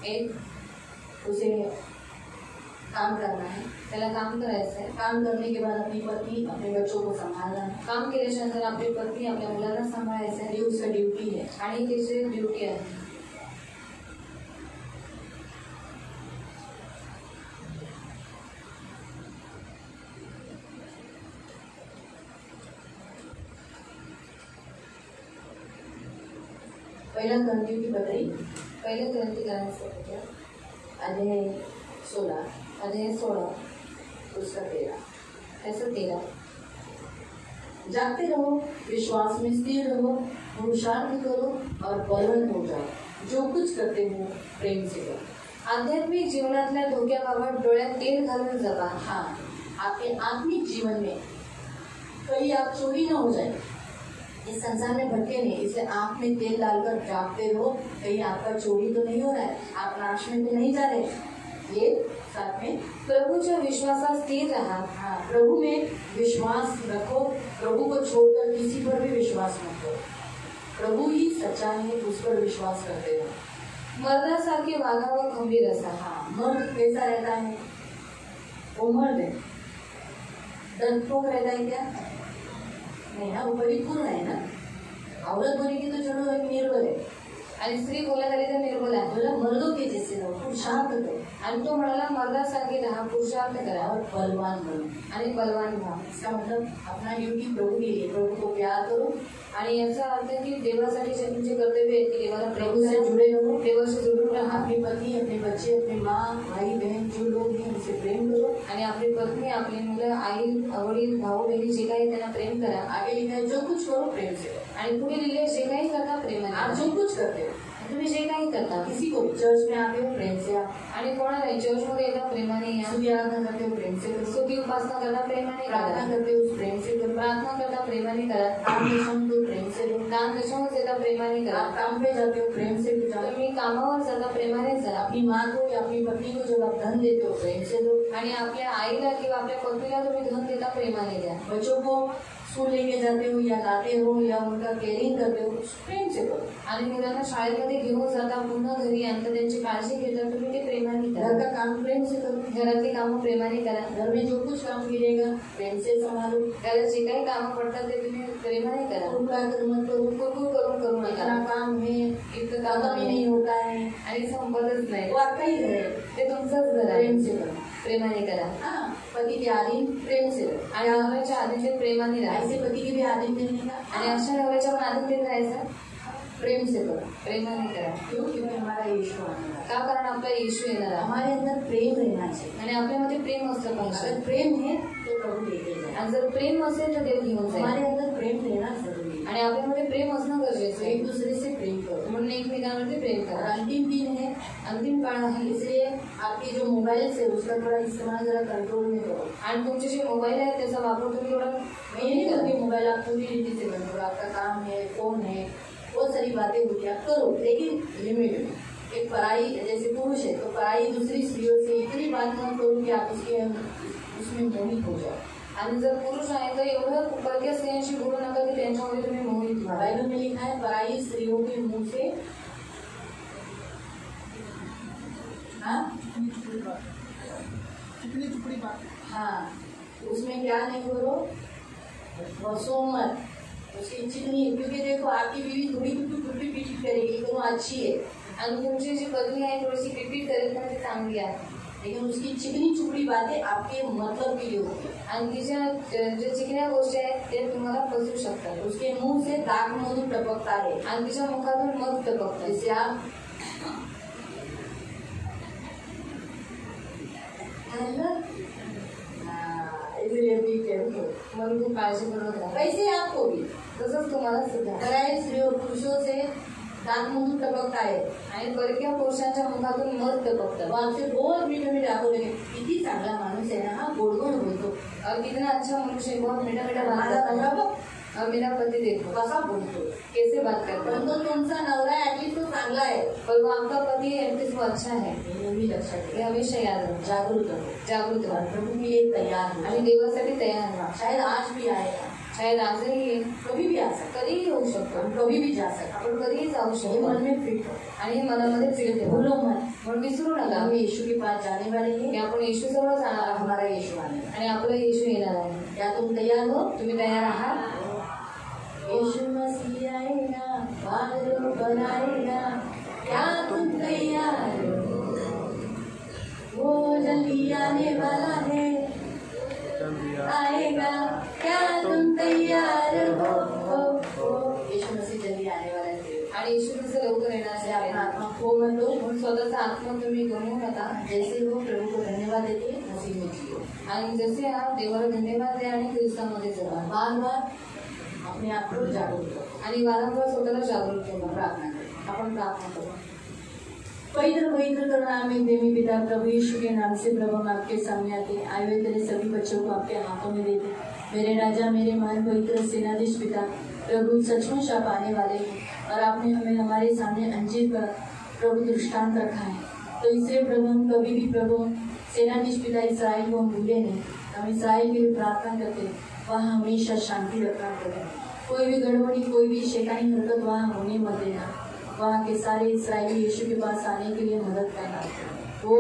एक उसे काम करना है, त्याला काम करायचंय. काम करने के बाद अपनी पत्नी अपने बच्चों को संभालना है, काम केल्याच्या नंतर आपली पत्नी आपल्या मुलांना सांभाळायचंय. ये उसका ड्यूटी है। आणि त्याची ड्युटी आहे. पहिला करंती की पत्री पहिले ग्रंथी करायचं होतं. अध्याय 16 अध्याय 16 उसका 13। त्याचं 13. जागते रहो, विश्वास में स्थिर रहो, पुरुषार्थ करो और बलवंत हो जाओ। जो कुछ करते हो प्रेम से करो। आध्यात्मिक जीवनातल्या धोक्याबाबत डोळ्यात तेल घालून जगा. हाँ, आपके आत्मिक जीवन में कहीं आप चोरी न हो जाए, इस संसार में भटके नहीं, इसलिए आँख में तेल डालकर जागते रहो, कहीं आपका चोरी तो नहीं हो रहा है, आप नाश में तो नहीं जा रहे। ये साथ में प्रभूच्या विश्वासात स्थिर राहा. हाँ, प्रभु में विश्वास रखो, प्रभु को छोड़कर किसी पर भी विश्वास मत करो। प्रभु ही सच्चा है, उस पर विश्वास करते हो। मर्दासारखे वागा व खंबीर असा. हाँ, मर्द कैसा रहता है, वो मर्द है, डरपोक रहता है क्या? नहीं ना, वो परिपूर्ण है ना, औरत बोलेगी तो चलो एक निर्बल है, आणि स्त्री बोलण्यात आली तर निर्बल आहे. बोला मर्दों के जैसे रहो, पुरुषार्थ करो आणि तो म्हणाला मर्दासारखे राहा, पुरुषार्थ करा और बलवान बनो. आणि बलवान व्हा. इसका मतलब अपना ड्यूटी प्रभु के लिए, प्रभु को प्यार करो, आणि याचा अर्थ आहे की देवासाठी जे तुमचे कर्तव्य आहे की देवाला प्रेम प्रभु से करा, जुड़े रहो. देवाशी जोडून राहा. अपने पति, अपने बच्चे, अपने माँ, भाई बहन जो लोग हैं उनसे प्रेम करो. आणि आपली पत्नी, आपली मुलं, आई, वडील, भाऊ बहिणी जे काही त्यांना प्रेम करा. आगे लिखा है जो कुछ करो प्रेम से करो. आणि पुढे लिहिले जे काही करता प्रेमाने आप करा. जो कुछ करते हो, तुम्ही जे काही करता किसी को भी चर्च में आते हो प्रेम से आओ, आणि कोणाला चर्चमध्ये येता प्रेमाने या. स्तुति आराधना करते हो प्रेम से करो, स्तुती उपासना करता प्रेमाने प्रार्थना करा. करते हो प्रेम से करो, प्रार्थना करता प्रेमाने करा. काम दशम दो प्रेम से दो, दान दशमच देता प्रेमाने करा. आप काम पे जाते हो प्रेम से जाओ. तुम्ही कामावर जाता प्रेमाने जा. अपनी माँ को या अपनी पत्नी को जब आप धन देते हो प्रेम से दो. आणि आपल्या आईला किंवा आपल्या पत्नीला तुम्ही धन देता प्रेमाने द्या. बच्चों को स्कूल लेके जाते हो या लाते हो या उनका केयरिंग करते हो प्रेम से करो. आणि मुलांना शाळेमध्ये घेऊन जाता, पुन्हा घरी आणता, त्यांची काळजी घेता, तुम्ही ते प्रेमाने घर करा. का काम प्रेम से करो. घरातली कामं प्रेमाने करा. घर में जो कुछ काम मिलेगा प्रेम से संभालो. त्याला जे काही कामं पडतात ते तुम्ही प्रेमाने करा. कुरकुरा कर मत करो. कुरकुर करून करू नका. इतना काम है, इतकं काम काम भी नहीं होता है, आणि संपतच नाही. वो आपका ही घर है, ते तुमचंच घर आहे. प्रेम से करो. प्रेमाने करा. हाँ, पति के अधीन प्रेम से रहो. आणि नवऱ्याच्या आधीन ते प्रेमाने राहा. ऐसे पति के भी अधीन रहने का आणि अशा नवऱ्याच्या पण आधीन ते राहायचं प्रेम से करो. प्रेमाने करा. क्यों? क्योंकि हमारा यीशु आने वाला है. का? कारण आपला येशू येणार आहे. हमारे अंदर प्रेम रहना चाहिए. आणि आपल्यामध्ये प्रेम असलं पाहिजे. अगर प्रेम है तो प्रभु लेके जाए. आणि जर प्रेम असेल तर देव घेऊन जाईल. हमारे अंदर प्रेम रहना जरूरी है. आणि आपल्यामध्ये प्रेम असणं गरजेचं तो आहे. एक दूसरे से प्रेम करो. म्हणून एकमेकांवरती प्रेम और करा. अंतिम दिन है, अंतिम काळ आहे. इसलिए आपके जो मोबाइल से उसका थोड़ा इस्तेमाल जरा कंट्रोल में करो. आणि तुमचे जे मोबाईल आहे त्याचा वापर तुम्ही थोडा मैं ये नहीं कहती मोबाइल आप पूरी रीति से बंद करो. आपका काम है, फोन है, बहुत सारी बातें होती है, आप करो लेकिन लिमिट में. एक पराई जैसे पुरुष है तो पराई दूसरी स्त्रियों से इतनी बात मत करो कि आप उसमें मोहित हो जाओ. आणि जर पुरुष आहे तर एवढं परक्या स्त्रियांशी बोलू नका की त्यांच्यामध्ये तुम्ही मोहित व्हा. बाइबल में लिखा है पराई स्त्रियों के मुंह से हाँ, उसमें क्या नहीं करो, बसो मत. उसकी चिकनी, क्योंकि देखो आपकी बीवी थोड़ी टूटी पीटी करेगी लेकिन वो अच्छी है. आणि तुमची जी पत्नी आहे थोडीशी पिपीट करेल पण ती चांगली आहे. लेकिन उसकी चिकनी चुपड़ी बातें आपके मतलब के लिए होती है. आणि तिच्या ज्या चिकण्या गोष्टी आहेत ते तुम्हाला फसवू शकतात. उसके मुंह से दाग मधु टपकता है. आणि तिच्या मुखातून मध टपकतात. जैसे आप इसलिए भी कहते हो. म्हणून खूप काळजीपूर्वक राहा. वैसे आपको भी तसंच तुम्हाला सुद्धा. पराई स्त्रियों पुरुषों से दाग मधु टपकता है. आणि परक्या पुरुषांच्या मुखातून मध तो टपकतात. आपसे बहुत मीठे मीठे आपको लगे किती चांगला माणूस आहे ना हा, गोड गोड बोलतो. और कितना अच्छा मनुष्य है, बहुत मीठा मीठा बात माझा करता नवरा है. बघ और मेरा पति देखो कसा बोलतो. कैसे बात करता है. परंतु तुमचा नवरा ऍटलीस्ट तो चांगला आहे पर वो आपका पति है एटलीस्ट वो अच्छा है. हे मी लक्षात हे घ्या. हमेशा याद रखो. जागृत रहो. जागृत और राहा. प्रभु के लिए तैयार हो. आणि देवासाठी तयार राहा. शायद आज भी आएगा, शायद आजही येईल, कभी भी आ सकता कधीही येऊ शकतो. हम कभी भी जा सकते. आपण कधीही जाऊ ये शकतो. मन में फिट हो. आणि हे मनामध्ये फिट ठेवा. भूलो मत म्हणून विसरू नका हम यीशु के पास जाने वाले की हैं आपण येशू जवळ जाणार और आहोत हमारा यीशु आने वाला आणि आपलं येशू येणार आहे. है. क्या तुम तैयार हो? तुम्ही तयार आहात? यीशु मसीह आएगा, बादलों पर आएगा, क्या तुम तैयार हो? वो जल्दी आने वाला है, आएगा, क्या तुम तैयार हो? यीशु मसीह जल्दी आने वाला है. आणि येशू तुमचं लवकर येणार ऐसे आहे. अपना आत्मा खो मत दो. म्हणून स्वतःचा आत्मा तुम्ही गमवू नका. जैसे हो प्रभु को धन्यवाद देते मसीह में जियो. आणि जसे आहात देवाला धन्यवाद द्या आणि ख्रिस्तामध्ये जगा. बार बार अपने आप को जागरूक करो. आणि वारंवार स्वतःला जागृत ठेवा. प्रार्थना करो. आपण प्रार्थना करू. पवित्र करुणामय प्रेमी पिता प्रभु यीशु के नाम से प्रभु हम आपके सामने आते आए हुए तेरे सभी बच्चों को आपके हाथों में देते. मेरे राजा मेरे महान पवित्र सेनाधीश पिता प्रभु सचमुच आप आने वाले हैं और आपने हमें हमारे सामने अंजीर का प्रभु दृष्टांत रखा है. तो इसलिए प्रभु हम कभी भी प्रभु सेनाधीश पिता इसराइल को हम भूले नहीं. हम इसराइल के लिए प्रार्थना करते वहाँ हमेशा शांति रखना करें. कोई भी गड़बड़ी कोई भी शैतानी हरकत वहाँ होने मत देना. वहाँ के सारे इसराइली यीशु के पास आने के लिए मदद करना. वो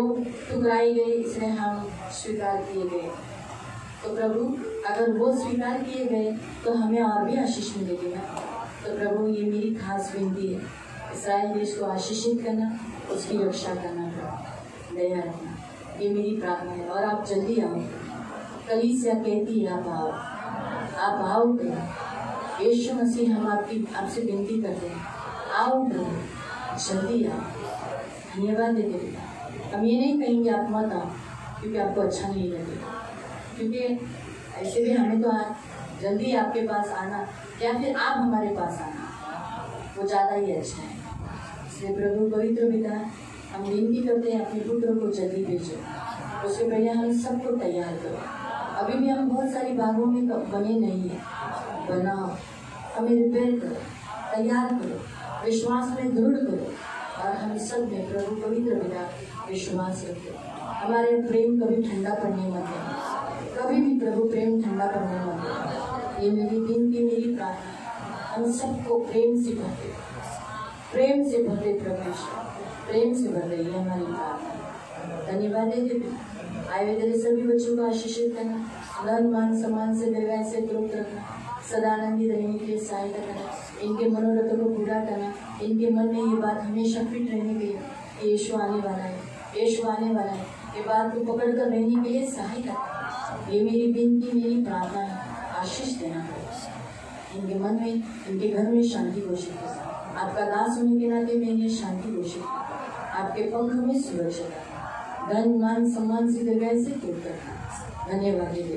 ठुकराए गए इसलिए हम स्वीकार किए गए. तो प्रभु अगर वो स्वीकार किए गए तो हमें और भी आशीष मिलेगी ना. तो प्रभु ये मेरी खास विनती है, इसराइल देश को आशीषित करना, उसकी रक्षा करना प्रभु, दया रखना, ये मेरी प्रार्थना है। और आप जल्दी आओ, कलीसिया कहती है आप आओ प्रभु। यीशु मसीह हम आपसे विनती करते हैं, आओ प्रभु, जल्दी आओ। धन्यवाद देते पिता। हम ये नहीं कहेंगे आप मत आओ क्योंकि आपको अच्छा नहीं लगेगा, क्योंकि ऐसे भी हमें तो जल्दी आपके पास आना या फिर आप हमारे पास आना वो ज़्यादा ही अच्छा है। इसलिए प्रभु पवित्र पिता, हम विनती करते हैं अपने पुत्र को जल्दी भेजो, उसके पहले हम सबको तैयार करो। अभी भी हम बहुत सारी भागों में बने नहीं हैं, बनाओ, हमें रिपेयर करो, तैयार करो, विश्वास में दृढ़ करो और हम सब में प्रभु पवित्र पिता विश्वास रखो। हमारे प्रेम कभी ठंडा पड़ने मत देना, कभी भी प्रभु प्रेम ठंडा पड़ने मत देना। ये मेरी विनती, मेरी प्रार्थना, हम सबको प्रेम से भर दे, प्रेम से भर दे प्रभु, प्रेम से भर दे, ये हमारी प्रार्थना। धन्यवाद देते आए हुए तेरे सभी बच्चों को आशीषित करना, धन मान सम्मान से दीर्घायु से तृप्त रखना, सदा आनंदित रहने के लिए सहायता करना, इनके मनोरथों को पूरा करना, इनके मन में ये बात हमेशा फिट रहने के लिए यीशु आने वाला है, यीशु आने वाला है, ये बात को पकड़ कर रहने के लिए सहायता करना। ये मेरी विनती, मेरी प्रार्थना है, आशीष देना पड़ेगा। इनके मन में, इनके घर में शांति घोषित करना, आपका दास होने के नाते मैं इन्हें शांति घोषित करना, आपके पंख में सुरक्षा करना, धन मान सम्मान से दीर्घायु से तृप्त करना। धन्यवाद देते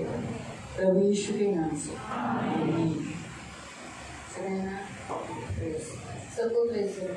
प्रभु यीशु के नाम से, आमीन। सबको प्रेज करो।